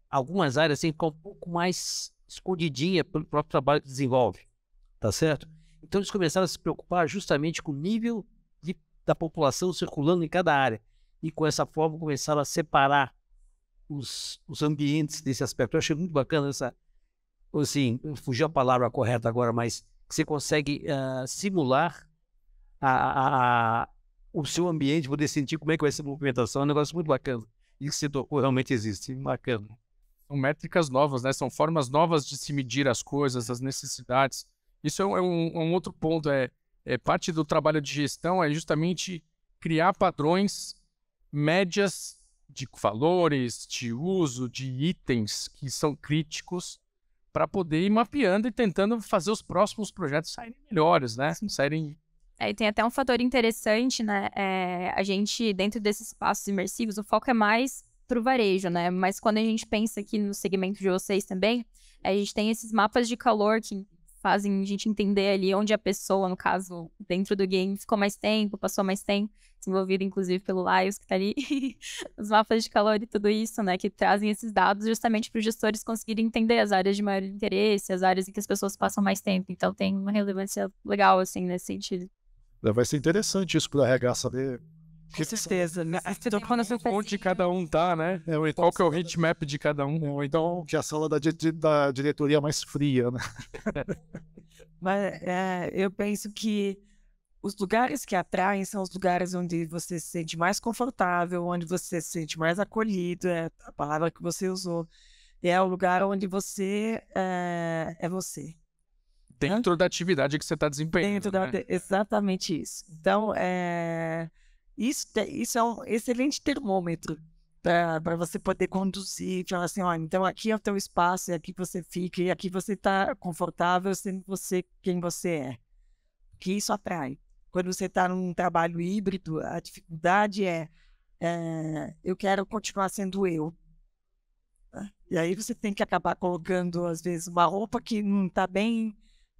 Algumas áreas assim, ficam um pouco mais escondidinha pelo próprio trabalho que desenvolve, tá certo? Então eles começaram a se preocupar justamente com o nível da população circulando em cada área. E com essa forma começaram a separar os ambientes desse aspecto. Eu achei muito bacana essa, assim, fugiu a palavra correta agora, mas que você consegue simular o seu ambiente, poder sentir como é que vai ser a movimentação, é um negócio muito bacana. E que você tocou realmente existe, bacana. São métricas novas, né? São formas novas de se medir as coisas, as necessidades. Isso é um outro ponto, parte do trabalho de gestão é justamente criar padrões, médias de valores, de uso, de itens que são críticos para poder ir mapeando e tentando fazer os próximos projetos saírem melhores, né? E tem até um fator interessante, né? A gente, dentro desses espaços imersivos, o foco é mais para o varejo, né? Mas quando a gente pensa aqui no segmento de vocês também, a gente tem esses mapas de calor que fazem a gente entender ali onde a pessoa, no caso, dentro do game, ficou mais tempo, passou mais tempo, desenvolvido inclusive pelo Laios, que tá ali, os mapas de calor e tudo isso, né, que trazem esses dados justamente para os gestores conseguirem entender as áreas de maior interesse, as áreas em que as pessoas passam mais tempo. Então tem uma relevância legal, assim, nesse sentido. Vai ser interessante isso para o RH saber. Com certeza. Onde cada um tá, né? Qual que é o heatmap de cada um? Ou então que a sala da diretoria é mais fria, né? Mas eu penso que os lugares que atraem são os lugares onde você se sente mais confortável, onde você se sente mais acolhido, é a palavra que você usou. É o lugar onde você é você. Dentro da atividade que você está desempenhando. Exatamente isso. Então, isso é um excelente termômetro para você poder conduzir e falar assim, olha, então aqui é o teu espaço, e aqui você fica, e aqui você está confortável sendo você quem você é. Que isso atrai. Quando você está num trabalho híbrido, a dificuldade eu quero continuar sendo eu. E aí você tem que acabar colocando, às vezes, uma roupa que não está bem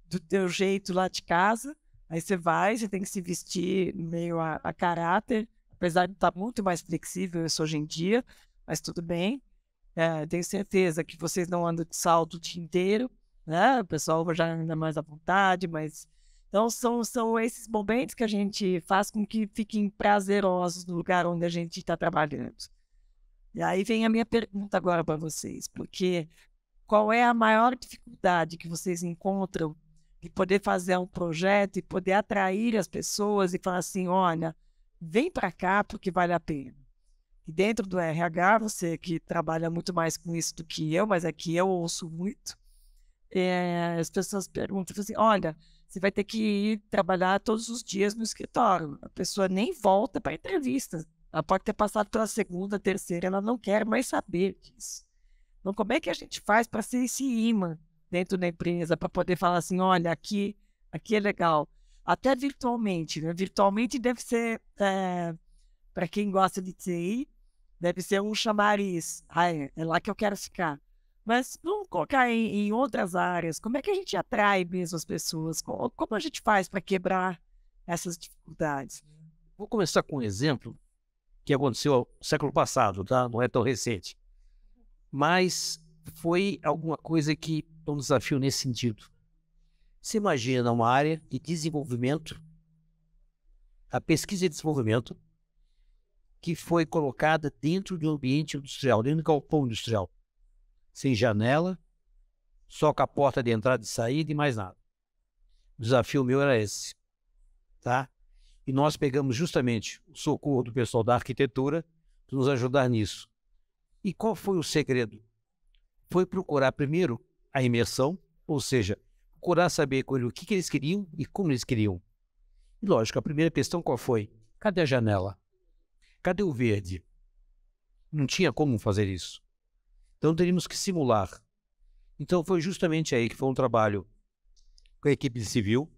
do teu jeito lá de casa. Aí você tem que se vestir meio a caráter, apesar de estar muito mais flexível isso hoje em dia, mas tudo bem. Tenho certeza que vocês não andam de salto o dia inteiro, né? O pessoal já anda mais à vontade, mas... Então, são esses momentos que a gente faz com que fiquem prazerosos no lugar onde a gente está trabalhando. E aí vem a minha pergunta agora para vocês, porque qual é a maior dificuldade que vocês encontram de poder fazer um projeto e poder atrair as pessoas e falar assim, olha, vem para cá porque vale a pena. E dentro do RH, você que trabalha muito mais com isso do que eu, mas aqui eu ouço muito, as pessoas perguntam assim, olha, você vai ter que ir trabalhar todos os dias no escritório. A pessoa nem volta para a entrevista. Ela pode ter passado pela segunda, terceira, ela não quer mais saber disso. Então, como é que a gente faz para ser esse imã dentro da empresa, para poder falar assim, olha, aqui é legal. Até virtualmente, né? Virtualmente deve ser, para quem gosta de TI, deve ser um chamariz. É lá que eu quero ficar. Mas vamos colocar em outras áreas. Como é que a gente atrai mesmo as pessoas? Como a gente faz para quebrar essas dificuldades? Vou começar com um exemplo que aconteceu no século passado, tá? Não é tão recente. Mas foi alguma coisa que é um desafio nesse sentido. Você imagina uma área de desenvolvimento, a pesquisa e desenvolvimento, que foi colocada dentro de um ambiente industrial, dentro de um galpão industrial, sem janela, só com a porta de entrada e saída e mais nada. O desafio meu era esse, tá? E nós pegamos justamente o socorro do pessoal da arquitetura para nos ajudar nisso. E qual foi o segredo? Foi procurar primeiro a imersão, ou seja, procurar saber o que eles queriam e como eles queriam. E lógico, a primeira questão qual foi? Cadê a janela? Cadê o verde? Não tinha como fazer isso. Então teríamos que simular. Então foi justamente aí que foi um trabalho com a equipe de civil,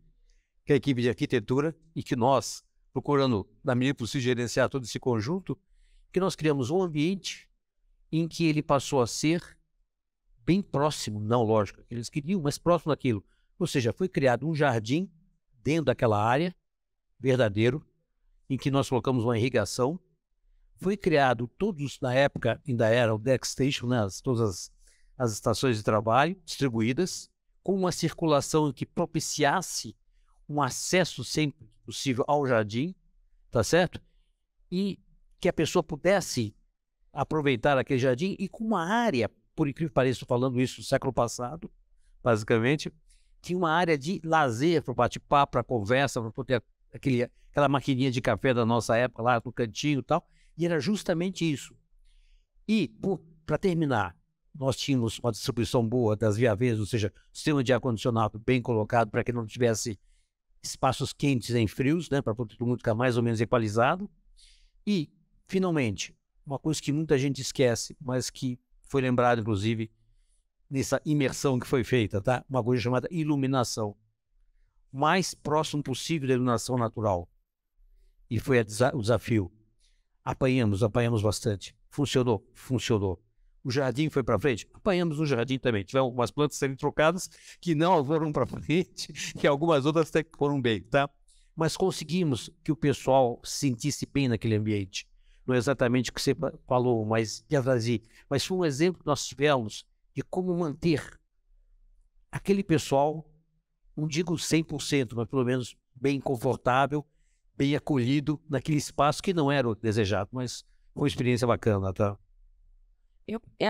com a equipe de arquitetura, e que nós, procurando, na medida possível, gerenciar todo esse conjunto, que nós criamos um ambiente em que ele passou a ser bem próximo, não lógico, eles queriam, mas próximo daquilo. Ou seja, foi criado um jardim dentro daquela área, verdadeiro, em que nós colocamos uma irrigação. Foi criado todos, na época, ainda era o deck station, né, todas as estações de trabalho distribuídas, com uma circulação que propiciasse um acesso sempre possível ao jardim, tá certo? E que a pessoa pudesse aproveitar aquele jardim e com uma área, por incrível que pareça, estou falando isso no século passado, basicamente, tinha uma área de lazer para bate-papo, para conversa, para poder aquela maquininha de café da nossa época lá no cantinho e tal, e era justamente isso. E, para terminar, nós tínhamos uma distribuição boa das viavezes, ou seja, sistema de ar-condicionado bem colocado para que não tivesse espaços quentes em frios, né, para todo mundo ficar mais ou menos equalizado. E, finalmente, uma coisa que muita gente esquece, mas que foi lembrado, inclusive, nessa imersão que foi feita, tá? Uma coisa chamada iluminação. O mais próximo possível da iluminação natural. E foi o desafio. Apanhamos bastante. Funcionou? Funcionou. O jardim foi para frente? Apanhamos no jardim também. Tiveram algumas plantas sendo trocadas que não foram para frente, que algumas outras até foram bem, tá? Mas conseguimos que o pessoal se sentisse bem naquele ambiente. Não é exatamente o que você falou, mas foi um exemplo que nós tivemos de como manter aquele pessoal, não digo 100%, mas pelo menos bem confortável, bem acolhido naquele espaço que não era o desejado, mas foi uma experiência bacana, tá?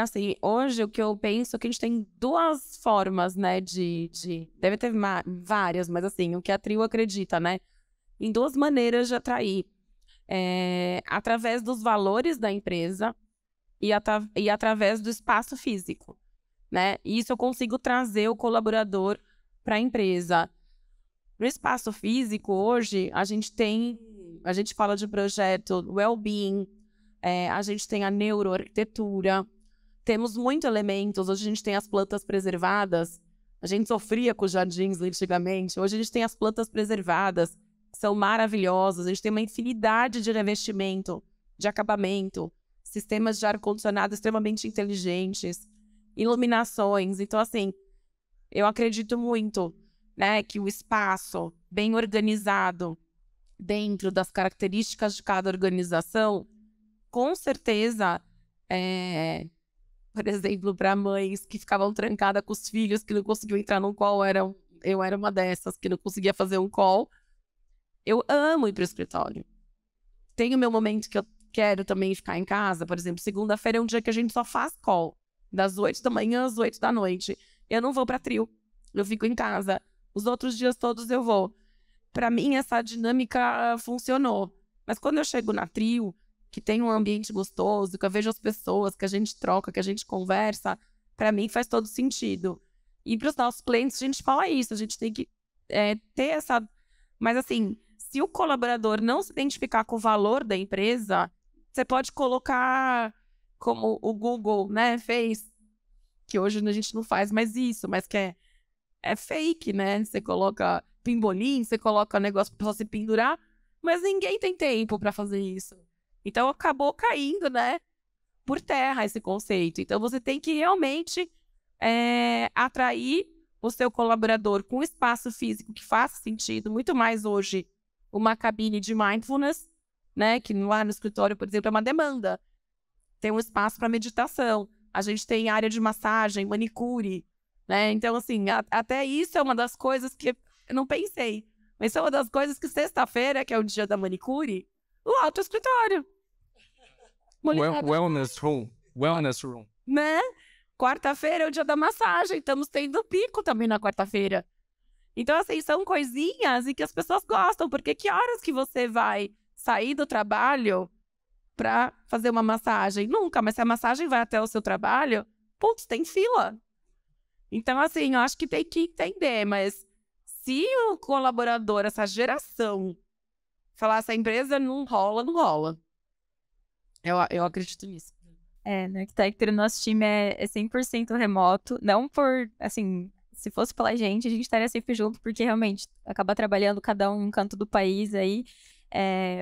Assim, hoje o que eu penso é que a gente tem duas formas, né, deve ter várias, mas assim, o que a Trio acredita, né, em duas maneiras de atrair. Através dos valores da empresa e através do espaço físico, né? E isso eu consigo trazer o colaborador para a empresa. No espaço físico, hoje, a gente fala de projeto well-being, a gente tem a neuroarquitetura, temos muitos elementos. Hoje a gente tem as plantas preservadas, a gente sofria com os jardins antigamente, hoje a gente tem as plantas preservadas, são maravilhosos, a gente tem uma infinidade de revestimento, de acabamento, sistemas de ar-condicionado extremamente inteligentes, iluminações. Então, assim, eu acredito muito, né, que o espaço bem organizado dentro das características de cada organização, com certeza, por exemplo, para mães que ficavam trancadas com os filhos, que não conseguiam entrar num call, eu era uma dessas que não conseguia fazer um call. Eu amo ir para o escritório. Tem o meu momento que eu quero também ficar em casa. Por exemplo, segunda-feira é um dia que a gente só faz call. Das 8 da manhã às 8 da noite. Eu não vou para a Trio. Eu fico em casa. Os outros dias todos eu vou. Para mim, essa dinâmica funcionou. Mas quando eu chego na Trio, que tem um ambiente gostoso, que eu vejo as pessoas, que a gente troca, que a gente conversa, para mim faz todo sentido. E para os nossos clientes, a gente fala isso. A gente tem que ter essa... Mas assim... Se o colaborador não se identificar com o valor da empresa, você pode colocar, como o Google, né, fez, que hoje a gente não faz mais isso, mas que é fake, né? Você coloca pimbolim, você coloca negócio para você pendurar, mas ninguém tem tempo para fazer isso. Então acabou caindo, né, por terra esse conceito. Então você tem que realmente atrair o seu colaborador com espaço físico que faça sentido, muito mais hoje uma cabine de mindfulness, né? Que lá no escritório, por exemplo, é uma demanda. Tem um espaço para meditação. A gente tem área de massagem, manicure, né? Então, assim, até isso é uma das coisas que eu não pensei. Mas é uma das coisas que sexta-feira, que é o dia da manicure, lota o escritório. Wellness room. Wellness room. Né? Quarta-feira é o dia da massagem. Estamos tendo pico também na quarta-feira. Então, assim, são coisinhas e que as pessoas gostam. Porque que horas que você vai sair do trabalho para fazer uma massagem? Nunca, mas se a massagem vai até o seu trabalho, putz, tem fila. Então, assim, eu acho que tem que entender, mas se o colaborador, essa geração, falar essa empresa não rola, não rola. Eu acredito nisso. No Architecture, nosso time é 100% remoto, não por, assim, se fosse pela gente, a gente estaria sempre junto, porque realmente acaba trabalhando cada um em um canto do país aí,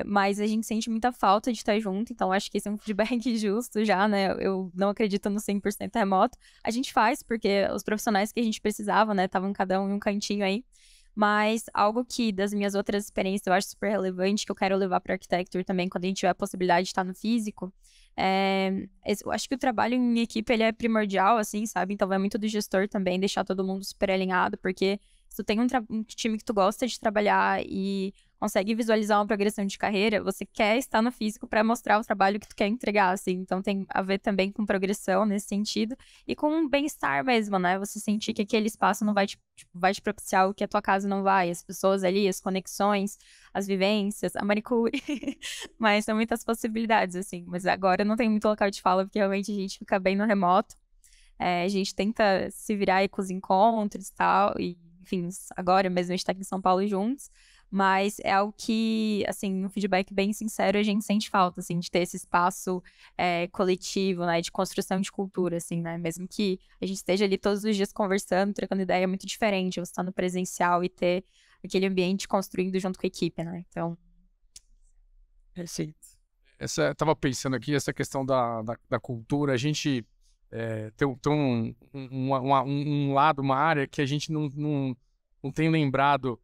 mas a gente sente muita falta de estar junto, então acho que esse é um feedback justo já, né? Eu não acredito no 100% remoto. A gente faz, porque os profissionais que a gente precisava, né, estavam cada um em um cantinho aí. Mas algo que das minhas outras experiências eu acho super relevante, que eu quero levar para Architecture também, quando a gente tiver a possibilidade de estar no físico, eu acho que o trabalho em equipe ele é primordial, assim, sabe? Então vai muito do gestor também, deixar todo mundo super alinhado, porque se tu tem um time que tu gosta de trabalhar e consegue visualizar uma progressão de carreira, você quer estar no físico para mostrar o trabalho que tu quer entregar, assim. Então tem a ver também com progressão nesse sentido e com um bem-estar mesmo, né? Você sentir que aquele espaço não vai te propiciar o que a tua casa não vai, as pessoas ali, as conexões, as vivências, a manicure. Mas são muitas possibilidades, assim. Mas agora não tem muito local de fala, porque realmente a gente fica bem no remoto. A gente tenta se virar aí com os encontros e tal, e enfim, agora mesmo a gente tá aqui em São Paulo juntos. Mas é algo que, assim, um feedback bem sincero, a gente sente falta, assim, de ter esse espaço coletivo, né, de construção de cultura, assim, né, mesmo que a gente esteja ali todos os dias conversando, trocando ideia, é muito diferente você estar no presencial e ter aquele ambiente construindo junto com a equipe, né, então... Perfeito. Eu tava pensando aqui, essa questão da cultura, a gente tem um lado, uma área que a gente não tem lembrado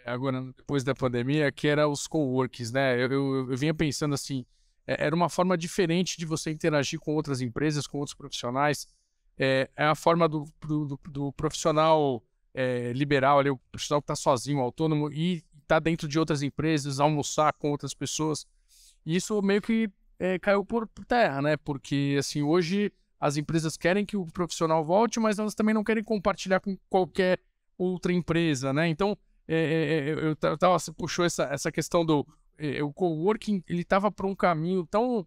agora, depois da pandemia, que era os coworkings, né? Eu vinha pensando assim, era uma forma diferente de você interagir com outras empresas, com outros profissionais. É a forma do profissional liberal, ali, o profissional que está sozinho, autônomo, e está dentro de outras empresas, almoçar com outras pessoas. E isso meio que caiu por terra, né? Porque, assim, hoje as empresas querem que o profissional volte, mas elas também não querem compartilhar com qualquer outra empresa, né? Então, você puxou essa questão do o coworking, ele estava para um caminho tão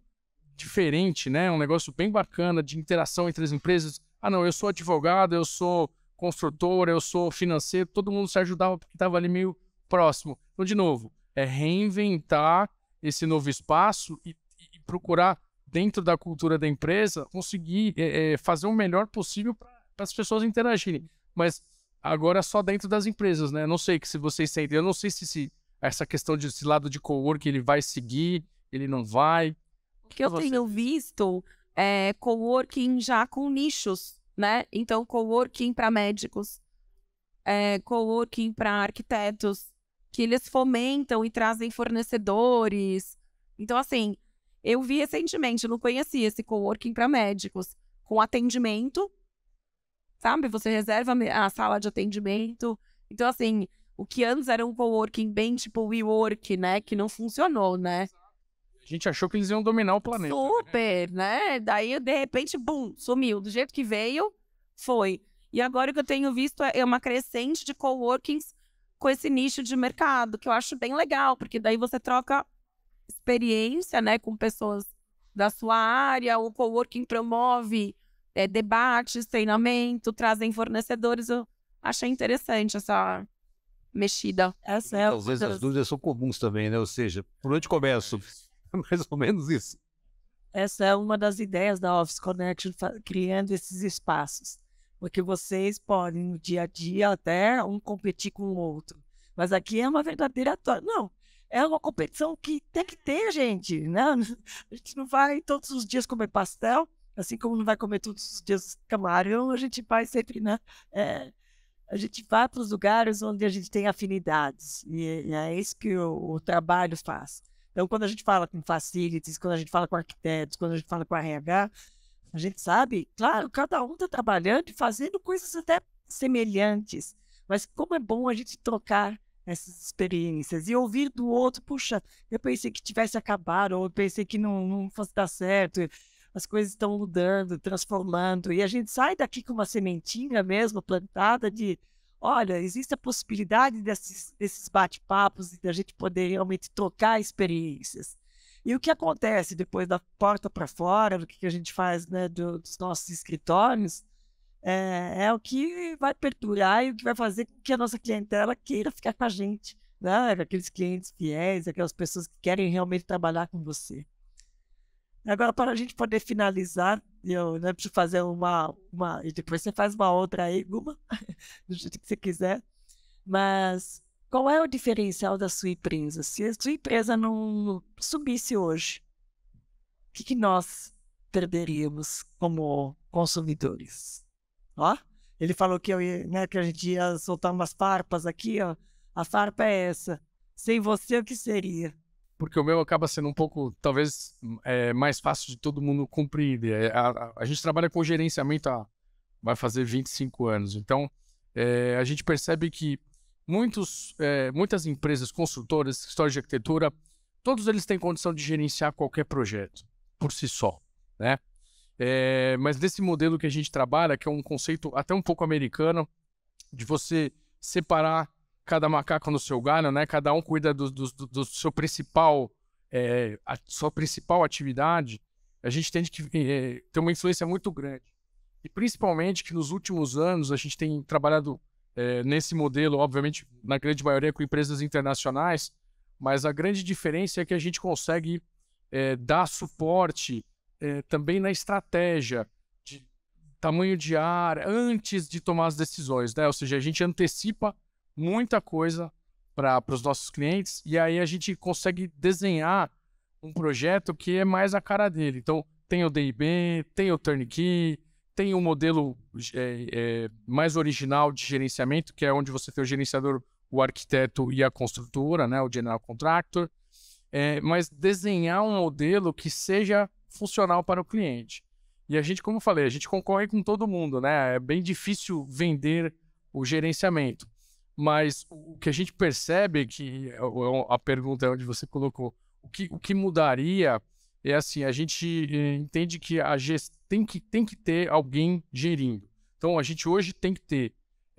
diferente, né? Um negócio bem bacana de interação entre as empresas. Ah, não, eu sou advogado, eu sou construtor, eu sou financeiro, todo mundo se ajudava porque estava ali meio próximo. Então, de novo, reinventar esse novo espaço e procurar, dentro da cultura da empresa, conseguir fazer o melhor possível para as pessoas interagirem. Mas agora só dentro das empresas, né? Não sei se vocês sentem, eu não sei se essa questão desse lado de coworking ele vai seguir, ele não vai. O que eu tenho visto é coworking já com nichos, né? Então, coworking para médicos, coworking para arquitetos, que eles fomentam e trazem fornecedores. Então, assim, eu vi recentemente, eu não conhecia esse coworking para médicos, com atendimento, sabe? Você reserva a sala de atendimento. Então, assim, o que antes era um coworking bem tipo WeWork, né? Que não funcionou, né? A gente achou que eles iam dominar o planeta. Super, né? Daí, de repente, bum, sumiu. Do jeito que veio, foi. E agora o que eu tenho visto é uma crescente de coworkings com esse nicho de mercado, que eu acho bem legal, porque daí você troca experiência, né? Com pessoas da sua área, o coworking promove debates, treinamento, trazem fornecedores. Eu achei interessante essa mexida. Às vezes as dúvidas são comuns também, né? Ou seja, por onde começo? Mais ou menos isso. Essa é uma das ideias da Office Connection, criando esses espaços. Porque vocês podem, no dia a dia, até um competir com o outro. Mas aqui é uma verdadeira... Não, é uma competição que tem que ter, gente. Né? A gente não vai todos os dias comer pastel, assim como não vai comer todos os dias camarão, a gente vai sempre, né? A gente vai para os lugares onde a gente tem afinidades. E é isso que o trabalho faz. Então, quando a gente fala com facilities, quando a gente fala com arquitetos, quando a gente fala com RH, a gente sabe, claro, cada um está trabalhando e fazendo coisas até semelhantes, mas como é bom a gente trocar essas experiências e ouvir do outro, puxa, eu pensei que tivesse acabado, ou eu pensei que não fosse dar certo, as coisas estão mudando, transformando, e a gente sai daqui com uma sementinha mesmo plantada de, olha, existe a possibilidade desses bate-papos e da gente poder realmente trocar experiências. E o que acontece depois da porta para fora, do que a gente faz, né, dos nossos escritórios, é o que vai perdurar e o que vai fazer com que a nossa clientela queira ficar com a gente, né? Aqueles clientes fiéis, aquelas pessoas que querem realmente trabalhar com você. Agora, para a gente poder finalizar, eu, né, preciso fazer uma... E depois você faz uma outra aí, Guma, do jeito que você quiser. Mas qual é o diferencial da sua empresa? Se a sua empresa não subisse hoje, o que nós perderíamos como consumidores? Ó, ele falou que, né, que a gente ia soltar umas farpas aqui, ó. A farpa é essa. Sem você, o que seria? Porque o meu acaba sendo um pouco, talvez, mais fácil de todo mundo compreender. A gente trabalha com gerenciamento vai fazer 25 anos. Então, a gente percebe que muitas empresas, consultoras, escritórios de arquitetura, todos eles têm condição de gerenciar qualquer projeto por si só, né? Mas nesse modelo que a gente trabalha, que é um conceito até um pouco americano, de você separar cada macaco no seu galho, né? Cada um cuida do seu principal, a sua principal atividade. A gente tem que ter uma influência muito grande. E principalmente que nos últimos anos a gente tem trabalhado nesse modelo, obviamente, na grande maioria com empresas internacionais, mas a grande diferença é que a gente consegue dar suporte também na estratégia de tamanho de área antes de tomar as decisões, né? Ou seja, a gente antecipa muita coisa para os nossos clientes e aí a gente consegue desenhar um projeto que é mais a cara dele. Então, tem o D&B, tem o Turnkey, tem um modelo mais original de gerenciamento, que é onde você tem o gerenciador, o arquiteto e a construtora, né? O general contractor. Mas desenhar um modelo que seja funcional para o cliente. E a gente, como eu falei, a gente concorre com todo mundo, né? É bem difícil vender o gerenciamento. Mas o que a gente percebe, que a pergunta é onde você colocou, o que mudaria é assim, a gente entende que tem que ter alguém gerindo. Então, a gente hoje tem que ter,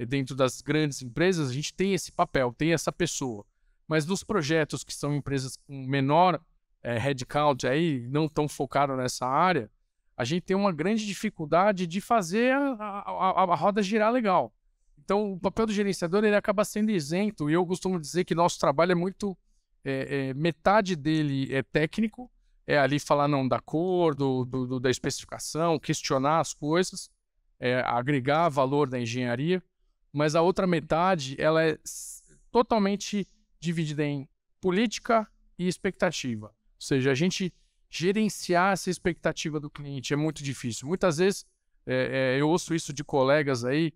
dentro das grandes empresas, a gente tem esse papel, tem essa pessoa. Mas nos projetos que são empresas com menor headcount, aí, não tão focado nessa área, a gente tem uma grande dificuldade de fazer a roda girar legal. Então, o papel do gerenciador ele acaba sendo isento, e eu costumo dizer que nosso trabalho é muito... metade dele é técnico, ali falar não da cor, da especificação, questionar as coisas, agregar valor da engenharia, mas a outra metade ela é totalmente dividida em política e expectativa. Ou seja, a gente gerenciar essa expectativa do cliente é muito difícil. Muitas vezes eu ouço isso de colegas aí,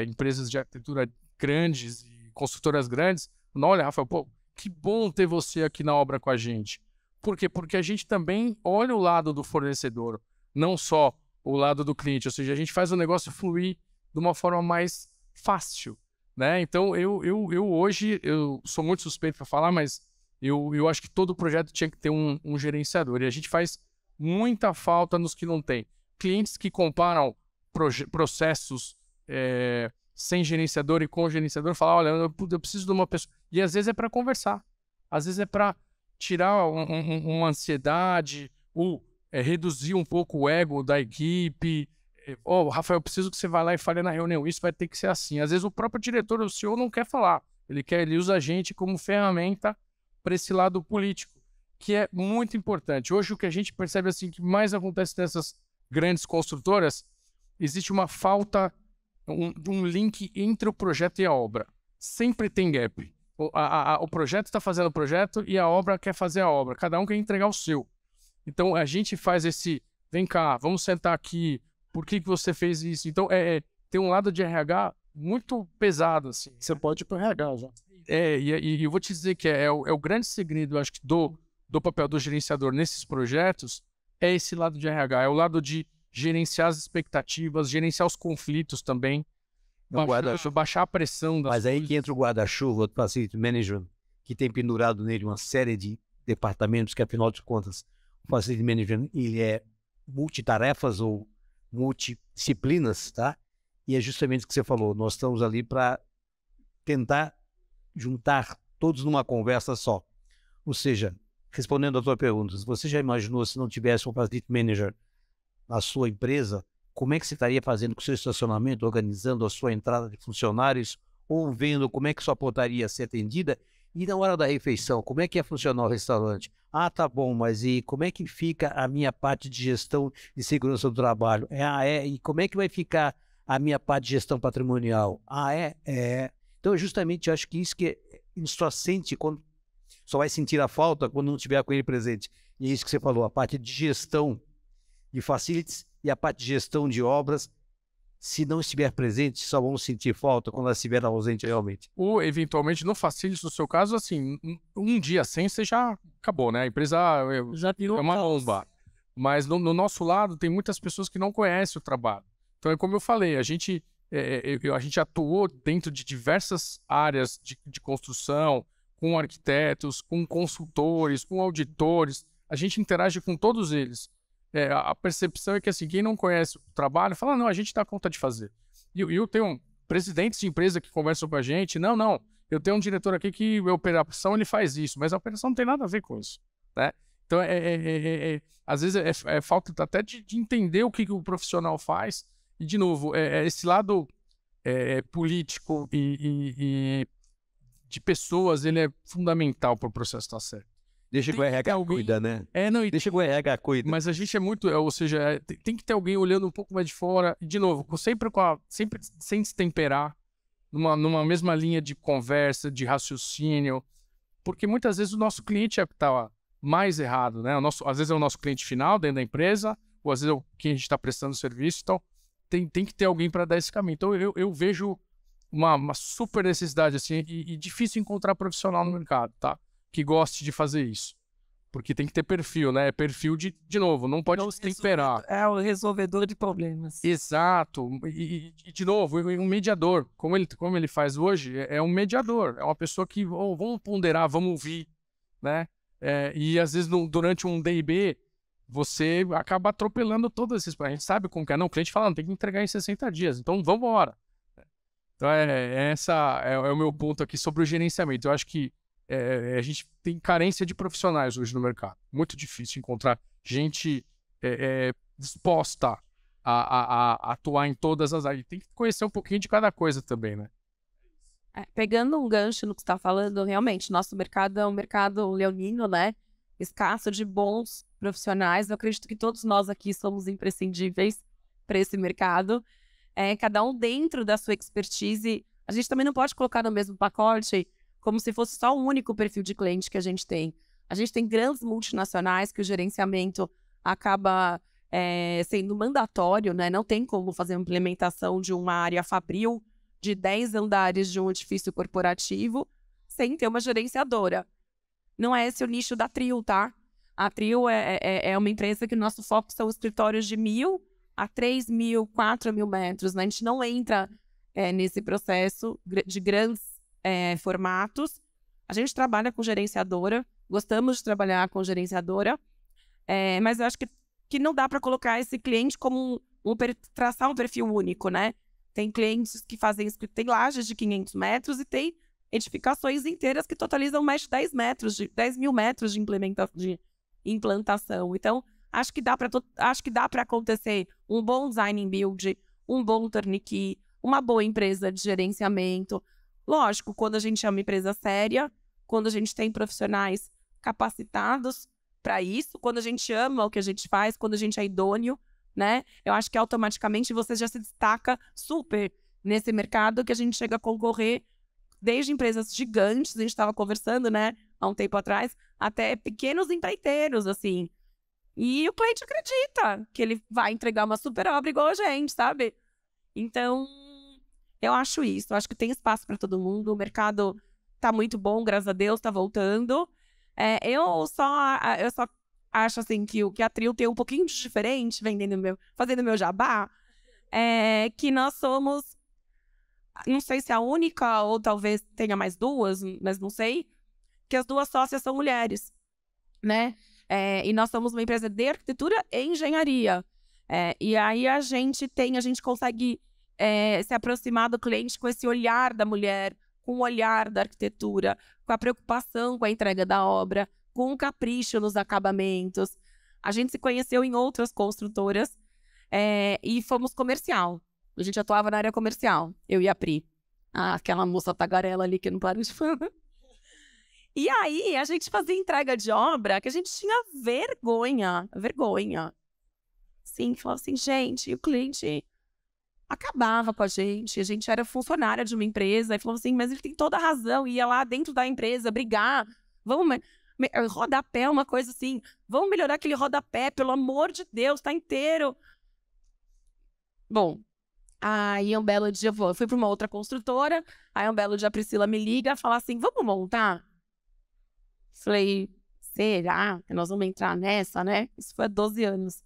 empresas de arquitetura grandes e consultoras grandes. Não, olha, Rafael, pô, que bom ter você aqui na obra com a gente. Por quê? Porque a gente também olha o lado do fornecedor, não só o lado do cliente. Ou seja, a gente faz o negócio fluir de uma forma mais fácil, né? Então, eu hoje, eu sou muito suspeito para falar, mas eu acho que todo projeto tinha que ter um gerenciador. E a gente faz muita falta nos que não tem. Clientes que comparam processos sem gerenciador e com gerenciador, falam, olha, eu preciso de uma pessoa. E às vezes é para conversar. Às vezes é para tirar uma ansiedade ou reduzir um pouco o ego da equipe. Rafael, eu preciso que você vá lá e fale na reunião. Isso vai ter que ser assim. Às vezes o próprio diretor, o CEO, não quer falar. Ele usa a gente como ferramenta para esse lado político, que é muito importante. Hoje o que a gente percebe assim que mais acontece nessas grandes construtoras, existe uma falta de um link entre o projeto e a obra. Sempre tem gap. O projeto está fazendo o projeto e a obra quer fazer a obra. Cada um quer entregar o seu. Então a gente faz vem cá, vamos sentar aqui, por que você fez isso? Então tem um lado de RH muito pesado. Assim. Você pode ir para o RH já. e eu vou te dizer que é o grande segredo, eu acho que do papel do gerenciador nesses projetos, é esse lado de RH, é o lado de gerenciar as expectativas, gerenciar os conflitos também, baixar a pressão das Mas aí que entra o guarda-chuva do Facility Management, que tem pendurado nele uma série de departamentos que, afinal de contas, o Facility Management ele é multitarefas ou multidisciplinas, tá? E é justamente o que você falou, nós estamos ali para tentar juntar todos numa conversa só. Ou seja, respondendo a tua pergunta, você já imaginou se não tivesse um Facility Manager na sua empresa, como é que você estaria fazendo com o seu estacionamento, organizando a sua entrada de funcionários, ou vendo como é que sua portaria ia ser atendida? E na hora da refeição, como é que ia funcionar o restaurante? Ah, tá bom, mas e como é que fica a minha parte de gestão de segurança do trabalho? E como é que vai ficar a minha parte de gestão patrimonial? Então, justamente, eu acho que isso que só sente quando só vai sentir a falta quando não tiver com ele presente. E é isso que você falou, a parte de gestão de facilities e a parte de gestão de obras, se não estiver presente, só vão sentir falta quando ela estiver ausente realmente. Ou, eventualmente, no facilities, no seu caso, assim, um dia sem, você já acabou, né? A empresa Já virou é uma bomba. Mas no nosso lado, tem muitas pessoas que não conhecem o trabalho. Então, é como eu falei, a gente atuou dentro de diversas áreas de construção, com arquitetos, com consultores, com auditores. A gente interage com todos eles. A percepção é que, assim, quem não conhece o trabalho fala, não, a gente dá conta de fazer. E eu tenho presidentes de empresa que conversam com a gente, não, eu tenho um diretor aqui que a operação ele faz isso, mas a operação não tem nada a ver com isso, né? Então, às vezes é falta até de entender o que o profissional faz. E, de novo, esse lado político e de pessoas, ele é fundamental para o processo estar certo. Deixa que o RH cuida, né? Deixa que o RH cuida. Mas a gente é muito, ou seja, tem que ter alguém olhando um pouco mais de fora, e de novo, sempre sem destemperar, numa mesma linha de conversa, de raciocínio, porque muitas vezes o nosso cliente é que está mais errado, né? Às vezes é o nosso cliente final dentro da empresa, ou às vezes é quem a gente está prestando serviço, então tem que ter alguém para dar esse caminho. Então eu vejo uma super necessidade, assim, e difícil encontrar profissional no mercado, tá? Que goste de fazer isso. Porque tem que ter perfil, né? Perfil de novo, não pode temperar. É o resolvedor de problemas. Exato. E de novo, um mediador. Como ele faz hoje, é um mediador. É uma pessoa que, vamos ponderar, vamos ouvir, né? E às vezes, durante um D&B, você acaba atropelando todos esses... A gente sabe como que é. Não, o cliente fala, não, tem que entregar em 60 dias. Então, vamos embora. Então, é o meu ponto aqui sobre o gerenciamento. Eu acho que a gente tem carência de profissionais hoje no mercado. Muito difícil encontrar gente disposta a atuar em todas as áreas. Tem que conhecer um pouquinho de cada coisa também, né? Pegando um gancho no que você está falando, realmente, nosso mercado é um mercado leonino, né? Escasso de bons profissionais. Eu acredito que todos nós aqui somos imprescindíveis para esse mercado. Cada um dentro da sua expertise. A gente também não pode colocar no mesmo pacote como se fosse só um único perfil de cliente que a gente tem. A gente tem grandes multinacionais que o gerenciamento acaba sendo mandatório, né? Não tem como fazer uma implementação de uma área fabril de 10 andares de um edifício corporativo sem ter uma gerenciadora. Não é esse o nicho da Trio, tá? A Trio é uma empresa que o nosso foco são escritórios de 1.000 a 3.000, 4.000 metros, né? A gente não entra nesse processo de grandes formatos. A gente trabalha com gerenciadora, gostamos de trabalhar com gerenciadora, mas eu acho que não dá para colocar esse cliente como traçar um perfil único, né? Tem clientes que tem lajes de 500 metros e tem edificações inteiras que totalizam mais de 10.000 metros de implantação. Então, acho que dá para acontecer um bom design build, um bom turnkey, uma boa empresa de gerenciamento. Lógico, quando a gente é uma empresa séria, quando a gente tem profissionais capacitados para isso, quando a gente ama o que a gente faz, quando a gente é idôneo, né? Eu acho que automaticamente você já se destaca super nesse mercado, que a gente chega a concorrer desde empresas gigantes, a gente estava conversando, né, há um tempo atrás, até pequenos empreiteiros, assim. E o cliente acredita que ele vai entregar uma super obra igual a gente, sabe? Então, eu acho isso. Eu acho que tem espaço para todo mundo. O mercado tá muito bom, graças a Deus, tá voltando. Eu só acho assim que a Trio tem um pouquinho de diferente, fazendo meu jabá, que nós somos, não sei se é a única ou talvez tenha mais duas, mas não sei, que as duas sócias são mulheres, né? E nós somos uma empresa de arquitetura e engenharia. E aí a gente consegue se aproximar do cliente com esse olhar da mulher, com o olhar da arquitetura, com a preocupação com a entrega da obra, com o capricho nos acabamentos. A gente se conheceu em outras construtoras e fomos comercial. A gente atuava na área comercial, eu e a Pri. Aquela moça tagarela ali que não para de falar. E aí, a gente fazia entrega de obra que a gente tinha vergonha. Sim, falava assim, gente, e o cliente acabava com a gente era funcionária de uma empresa, e falava assim, mas ele tem toda a razão, ia lá dentro da empresa brigar, vamos, rodapé, uma coisa assim, vamos melhorar aquele rodapé, pelo amor de Deus, tá inteiro. Bom, aí um belo dia eu fui para uma outra construtora, aí um belo dia a Priscila me liga, fala assim, vamos montar? Falei, será que nós vamos entrar nessa, né? Isso foi há 12 anos.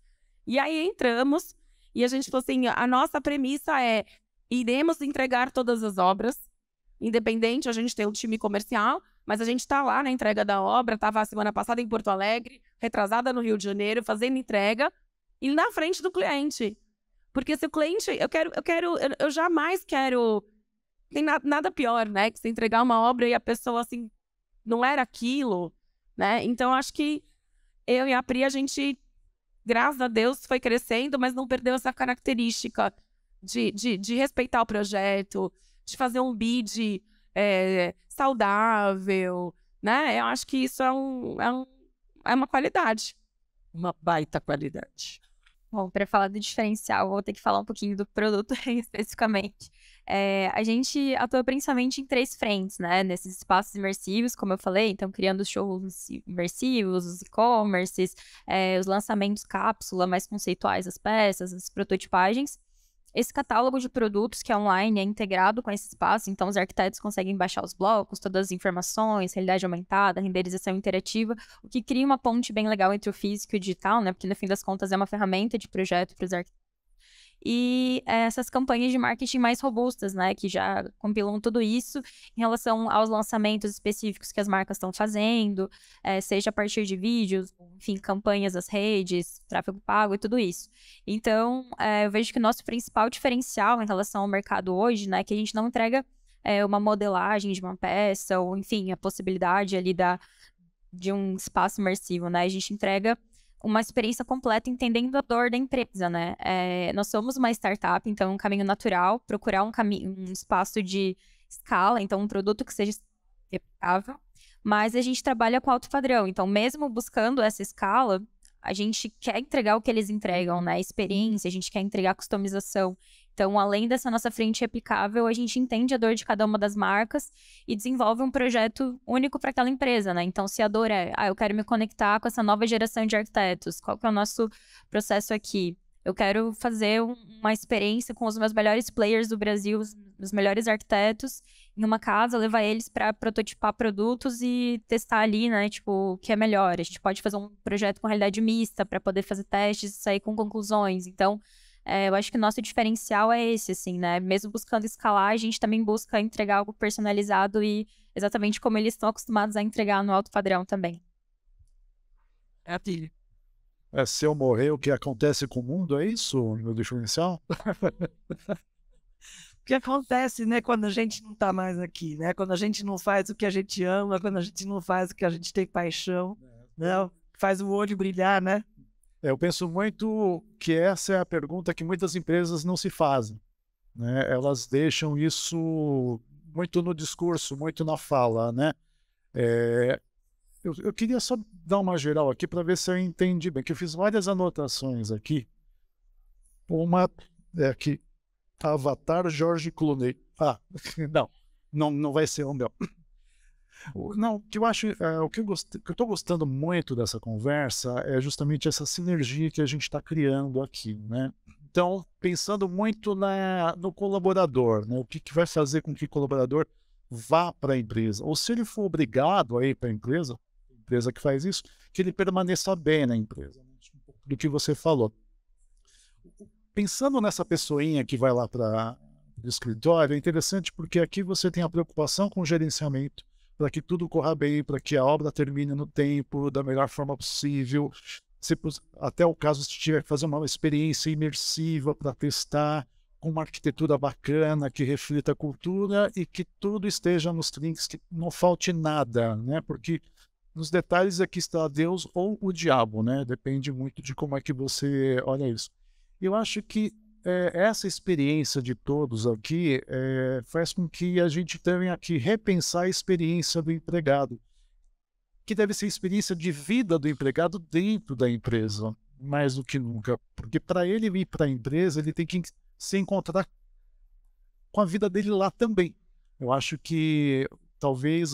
E aí entramos, e a gente falou assim, a nossa premissa é, iremos entregar todas as obras, independente, a gente tem um time comercial, mas a gente está lá na entrega da obra, estava a semana passada em Porto Alegre, retrasada no Rio de Janeiro, fazendo entrega, e na frente do cliente. Porque se o cliente, eu jamais quero, tem nada pior, né, que você entregar uma obra e a pessoa, assim, não era aquilo, né? Então, acho que eu e a Pri, a gente, graças a Deus, foi crescendo, mas não perdeu essa característica de respeitar o projeto, de fazer um bid saudável, né? Eu acho que isso é uma qualidade. Uma baita qualidade. Bom, para falar do diferencial, vou ter que falar um pouquinho do produto especificamente. A gente atua principalmente em 3 frentes, né? Nesses espaços imersivos, como eu falei, então criando os showrooms imersivos, os e-commerces, os lançamentos cápsula mais conceituais das peças, as prototipagens. Esse catálogo de produtos que é online é integrado com esse espaço, então os arquitetos conseguem baixar os blocos, todas as informações, realidade aumentada, renderização interativa, o que cria uma ponte bem legal entre o físico e o digital, né? Porque no fim das contas é uma ferramenta de projeto para os arquitetos. E essas campanhas de marketing mais robustas, né, que já compilam tudo isso em relação aos lançamentos específicos que as marcas estão fazendo, seja a partir de vídeos, enfim, campanhas das redes, tráfego pago e tudo isso. Então, eu vejo que o nosso principal diferencial em relação ao mercado hoje, né, é que a gente não entrega uma modelagem de uma peça, ou enfim, a possibilidade ali de um espaço imersivo, né, a gente entrega uma experiência completa entendendo a dor da empresa, né? Nós somos uma startup, então é um caminho natural procurar um espaço de escala, então um produto que seja replicável, mas a gente trabalha com alto padrão, então mesmo buscando essa escala, a gente quer entregar o que eles entregam, né? Experiência, a gente quer entregar customização. Então, além dessa nossa frente replicável, a gente entende a dor de cada uma das marcas e desenvolve um projeto único para aquela empresa, né? Então, se a dor eu quero me conectar com essa nova geração de arquitetos, qual que é o nosso processo aqui? Eu quero fazer uma experiência com os meus melhores players do Brasil, os melhores arquitetos, em uma casa, levar eles para prototipar produtos e testar ali, né? Tipo, o que é melhor. A gente pode fazer um projeto com realidade mista para poder fazer testes e sair com conclusões. Então, eu acho que o nosso diferencial é esse, assim, né? Mesmo buscando escalar, a gente também busca entregar algo personalizado e exatamente como eles estão acostumados a entregar no alto padrão também. É a Tilly. Se eu morrer, o que acontece com o mundo, é isso, meu diferencial? O que acontece, né, quando a gente não está mais aqui, né? Quando a gente não faz o que a gente ama, quando a gente não faz o que a gente tem paixão, né? Faz o olho brilhar, né? Eu penso muito que essa é a pergunta que muitas empresas não se fazem, né? Elas deixam isso muito no discurso, muito na fala, né? Eu queria só dar uma geral aqui para ver se eu entendi bem, que eu fiz várias anotações aqui. Uma é aqui, Avatar George Clooney. Não vai ser o meu. Não, que eu acho, o que eu estou gostando muito dessa conversa é justamente essa sinergia que a gente está criando aqui, né? Então, pensando muito no colaborador, né? O que vai fazer com que o colaborador vá para a empresa. Ou se ele for obrigado a ir para a empresa que faz isso, que ele permaneça bem na empresa. Do que você falou. Pensando nessa pessoinha que vai lá para o escritório, é interessante porque aqui você tem a preocupação com o gerenciamento, para que tudo corra bem, para que a obra termine no tempo, da melhor forma possível. Até o caso, se tiver que fazer uma experiência imersiva para testar, com uma arquitetura bacana, que reflita a cultura e que tudo esteja nos trinks, que não falte nada, né? Porque nos detalhes aqui está Deus ou o diabo, né? Depende muito de como é que você olha isso. Eu acho que essa experiência de todos aqui faz com que a gente tenha que repensar a experiência do empregado, que deve ser a experiência de vida do empregado dentro da empresa, mais do que nunca. Porque para ele ir para a empresa, ele tem que se encontrar com a vida dele lá também. Eu acho que talvez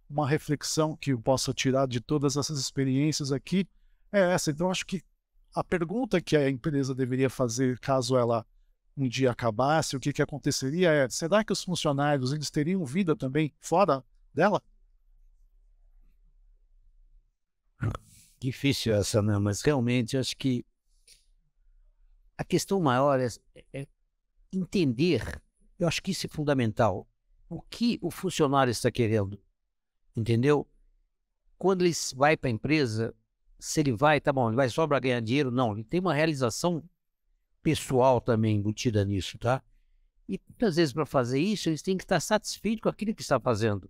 uma reflexão que eu possa tirar de todas essas experiências aqui é essa. Então, acho que a pergunta que a empresa deveria fazer caso ela um dia acabasse, o que aconteceria é: será que os funcionários eles teriam vida também fora dela? Difícil essa, né? Mas realmente acho que a questão maior é entender, eu acho que isso é fundamental, o que o funcionário está querendo, entendeu? Quando ele vai para a empresa, se ele vai, tá bom, ele vai só para ganhar dinheiro, não, ele tem uma realização pessoal também embutida nisso, tá? E muitas vezes para fazer isso, eles têm que estar satisfeitos com aquilo que está fazendo.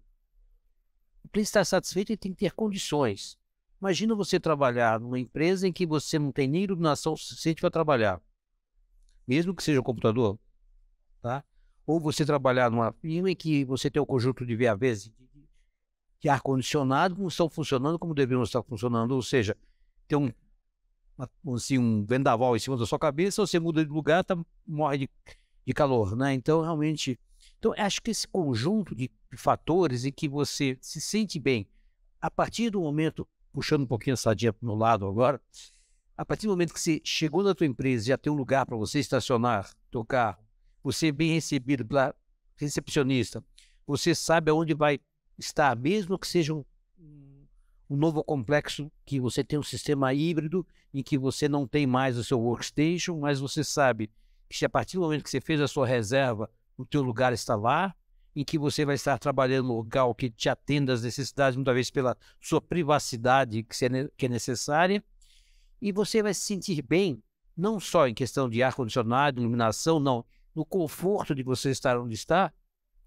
Para ele estar satisfeito, ele tem que ter condições. Imagina você trabalhar numa empresa em que você não tem nem iluminação suficiente para trabalhar, mesmo que seja o computador, tá? Ou você trabalhar numa firma em que você tem um conjunto de VAVs de ar-condicionado não estão funcionando como deveriam estar funcionando, ou seja, tem um vendaval em cima da sua cabeça, você muda de lugar, morre de calor, né? Então, realmente, acho que esse conjunto de fatores em que você se sente bem, a partir do momento, puxando um pouquinho a sardinha para o meu lado agora, a partir do momento que você chegou na tua empresa, já tem um lugar para você estacionar teu carro, você é bem recebido pela recepcionista, você sabe aonde vai estar, mesmo que seja um novo complexo, que você tem um sistema híbrido, em que você não tem mais o seu workstation, mas você sabe que a partir do momento que você fez a sua reserva, o teu lugar está lá, em que você vai estar trabalhando no local que te atenda às necessidades, muitas vezes pela sua privacidade que é necessária, e você vai se sentir bem, não só em questão de ar-condicionado, iluminação, não, no conforto de você estar onde está,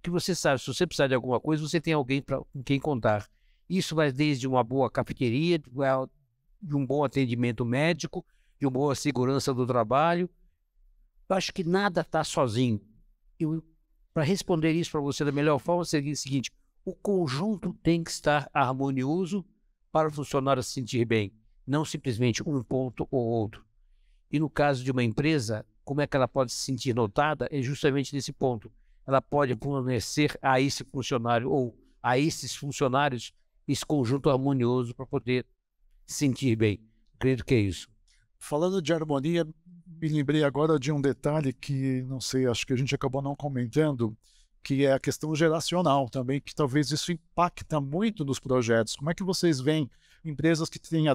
que você sabe, se você precisar de alguma coisa, você tem alguém com quem contar. Isso vai desde uma boa cafeteria, de um bom atendimento médico, de uma boa segurança do trabalho. Eu acho que nada está sozinho. Para responder isso para você da melhor forma, seria o seguinte: o conjunto tem que estar harmonioso para o funcionário se sentir bem, não simplesmente um ponto ou outro. E no caso de uma empresa, como é que ela pode se sentir notada? É justamente nesse ponto. Ela pode fornecer a esse funcionário ou a esses funcionários esse conjunto harmonioso para poder se sentir bem. Acredito que é isso. Falando de harmonia, me lembrei agora de um detalhe que, não sei, acho que a gente acabou não comentando, que é a questão geracional também, que talvez isso impacta muito nos projetos. Como é que vocês veem empresas que têm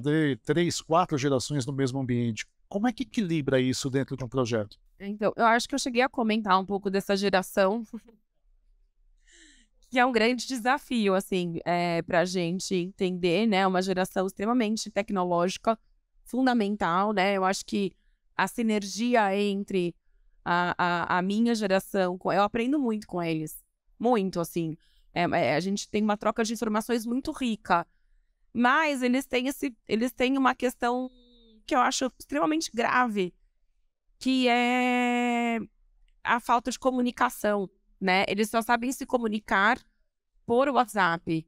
3, 4 gerações no mesmo ambiente? Como é que equilibra isso dentro de um projeto? Então, eu acho que eu cheguei a comentar um pouco dessa geração, que é um grande desafio, assim, para a gente entender, né? Uma geração extremamente tecnológica, fundamental, né? Eu acho que a sinergia entre a minha geração, eu aprendo muito com eles, muito, assim. A gente tem uma troca de informações muito rica, mas eles têm uma questão que eu acho extremamente grave, que é a falta de comunicação, né? Eles só sabem se comunicar por WhatsApp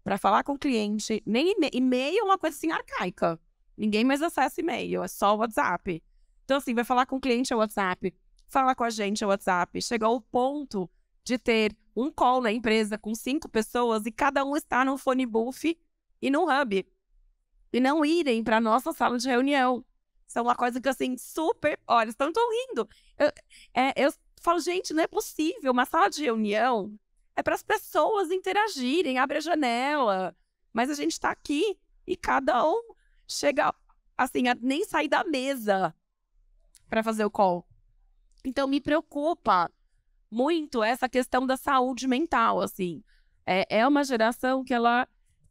para falar com o cliente. Nem e-mail é uma coisa assim arcaica. Ninguém mais acessa e-mail, é só o WhatsApp. Então, assim, vai falar com o cliente é WhatsApp, fala com a gente é WhatsApp. Chegou ao ponto de ter um call na empresa com 5 pessoas e cada um está no phone booth e no hub. E não irem para a nossa sala de reunião. Isso é uma coisa que, assim, super... Olha, estão rindo. Eu falo, gente, não é possível. Uma sala de reunião, é para as pessoas interagirem, abre a janela. Mas a gente está aqui e cada um chega, assim, a nem sair da mesa para fazer o call. Então, me preocupa muito essa questão da saúde mental, assim. É uma geração que ela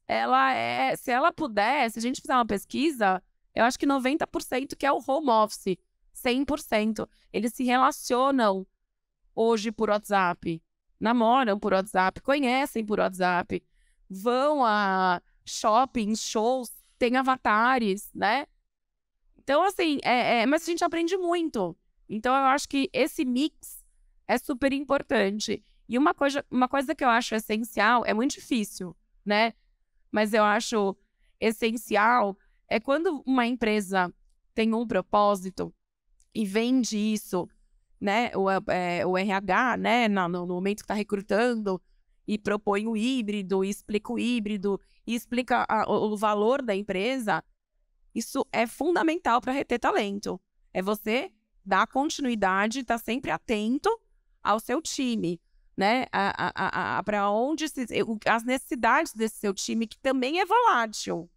é... Se ela puder, se a gente fizer uma pesquisa, eu acho que 90% que é o home office. 100%. Eles se relacionam hoje por WhatsApp. Namoram por WhatsApp, conhecem por WhatsApp, vão a shoppings, shows, tem avatares, né? Então, assim, mas a gente aprende muito. Então, eu acho que esse mix é super importante. E uma coisa que eu acho essencial, é muito difícil, né? Mas eu acho essencial é quando uma empresa tem um propósito e vende isso, né, o RH, né, no momento que está recrutando e propõe o híbrido, e explica o híbrido, e explica o valor da empresa, isso é fundamental para reter talento. É você dar continuidade, estar sempre atento ao seu time, né, para onde as necessidades desse seu time, que também é volátil,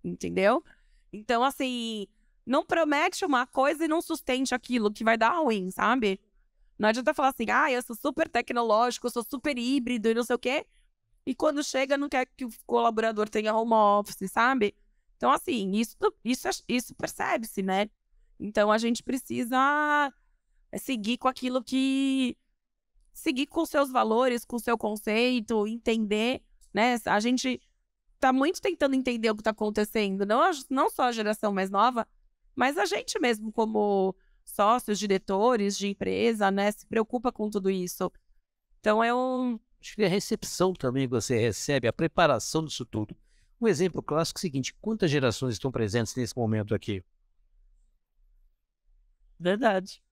entendeu? Então, assim, não promete uma coisa e não sustente aquilo, que vai dar ruim, sabe? Não adianta falar assim, eu sou super tecnológico, eu sou super híbrido e não sei o quê. E quando chega, não quer que o colaborador tenha home office, sabe? Então, assim, isso percebe-se, né? Então, a gente precisa seguir com aquilo que... Seguir com seus valores, com o seu conceito, entender, né? A gente tá muito tentando entender o que tá acontecendo. Não só a geração mais nova, mas a gente mesmo, como sócios, diretores de empresa, né, se preocupa com tudo isso. Então, acho que a recepção também que você recebe, a preparação disso tudo. Um exemplo clássico é o seguinte: quantas gerações estão presentes nesse momento aqui? Verdade.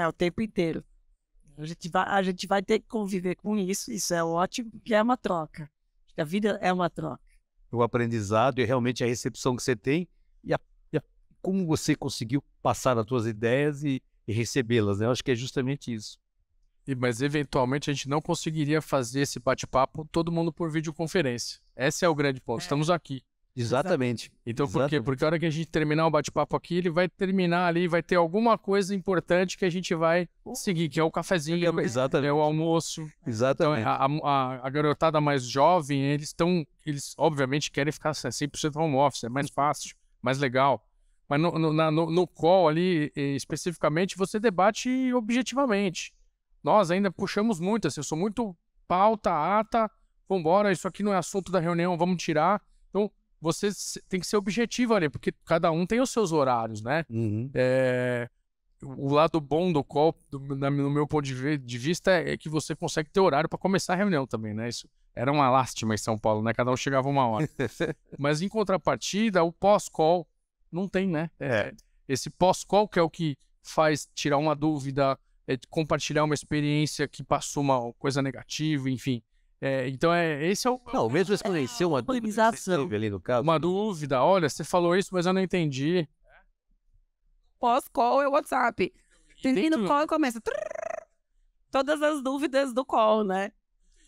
O tempo inteiro. A gente vai ter que conviver com isso é ótimo, porque é uma troca. A vida é uma troca. O aprendizado e realmente a recepção que você tem e como você conseguiu passar as suas ideias e recebê-las, né? Eu acho que é justamente isso. Mas eventualmente a gente não conseguiria fazer esse bate-papo todo mundo por videoconferência. Esse é o grande ponto. Estamos aqui. Exatamente. Então, por quê? Porque a hora que a gente terminar o bate-papo aqui, ele vai terminar ali, vai ter alguma coisa importante que a gente vai seguir, que é o cafezinho, exatamente, é o almoço. Exatamente. Então, a garotada mais jovem, eles obviamente querem ficar 100% home office, é mais fácil, mais legal. Mas no call ali, especificamente, você debate objetivamente. Nós ainda puxamos muito, assim, eu sou muito pauta, ata, vambora, isso aqui não é assunto da reunião, vamos tirar. Então, você tem que ser objetivo ali, porque cada um tem os seus horários, né? Uhum. O lado bom do call, no meu ponto de vista, é que você consegue ter horário para começar a reunião também, né? Isso era uma lástima em São Paulo, né? Cada um chegava uma hora. Mas em contrapartida, o pós-call não tem, né? Esse pós-call que é o que faz tirar uma dúvida, compartilhar uma experiência que passou uma coisa negativa, enfim. Então, esse é o... Não, mesmo esclarecer uma dúvida que você teve ali no caso. Uma dúvida, olha, você falou isso, mas eu não entendi. Pós-call é o WhatsApp. Termina o call e começa... Todas as dúvidas do call, né?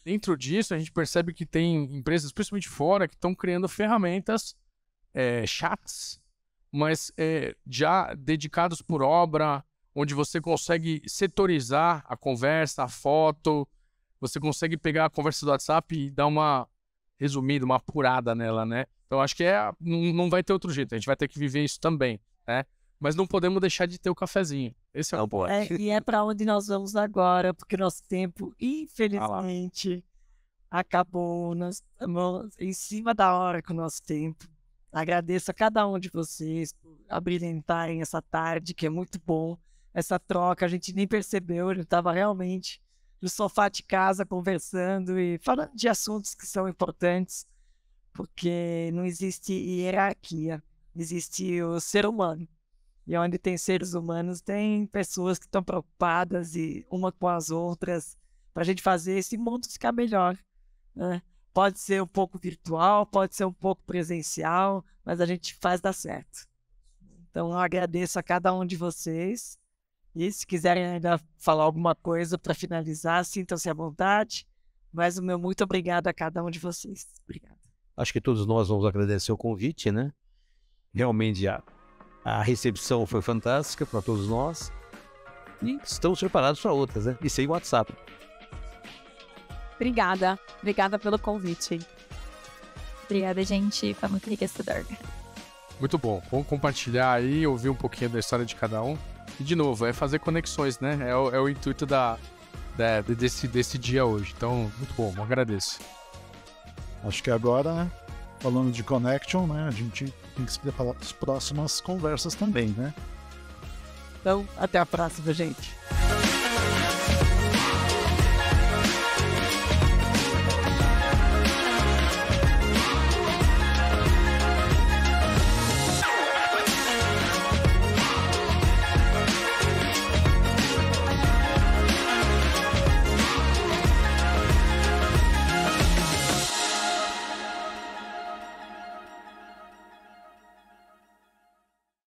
Dentro disso, a gente percebe que tem empresas, principalmente fora, que estão criando ferramentas, chats, mas já dedicados por obra, onde você consegue setorizar a conversa, a foto, você consegue pegar a conversa do WhatsApp e dar uma resumida, uma apurada nela, né? Então, acho que não vai ter outro jeito, a gente vai ter que viver isso também, né? Mas não podemos deixar de ter o cafezinho. Esse é o ponto. E é para onde nós vamos agora, porque nosso tempo, infelizmente, acabou. Nós estamos em cima da hora com o nosso tempo. Agradeço a cada um de vocês por abrilhantarem essa tarde, que é muito bom. Essa troca, a gente nem percebeu, eu estava realmente no sofá de casa conversando e falando de assuntos que são importantes, porque não existe hierarquia, existe o ser humano. E onde tem seres humanos, tem pessoas que estão preocupadas uma com as outras para a gente fazer esse mundo ficar melhor, né? Pode ser um pouco virtual, pode ser um pouco presencial, mas a gente faz dar certo. Então, eu agradeço a cada um de vocês. E se quiserem ainda falar alguma coisa para finalizar, sintam-se à vontade. Mas o meu muito obrigado a cada um de vocês. Obrigada. Acho que todos nós vamos agradecer o convite, né? Realmente a recepção foi fantástica para todos nós. E estamos preparados para outras, né? E sem WhatsApp. Obrigada. Obrigada pelo convite. Obrigada, gente. Foi muito enriquecedor. Muito bom. Vamos compartilhar aí, ouvir um pouquinho da história de cada um. E, de novo, é fazer conexões, né? É o intuito desse dia hoje. Então, muito bom. Eu agradeço. Acho que agora, falando de connection, né, a gente tem que se preparar para as próximas conversas também, né? Então, até a próxima, gente.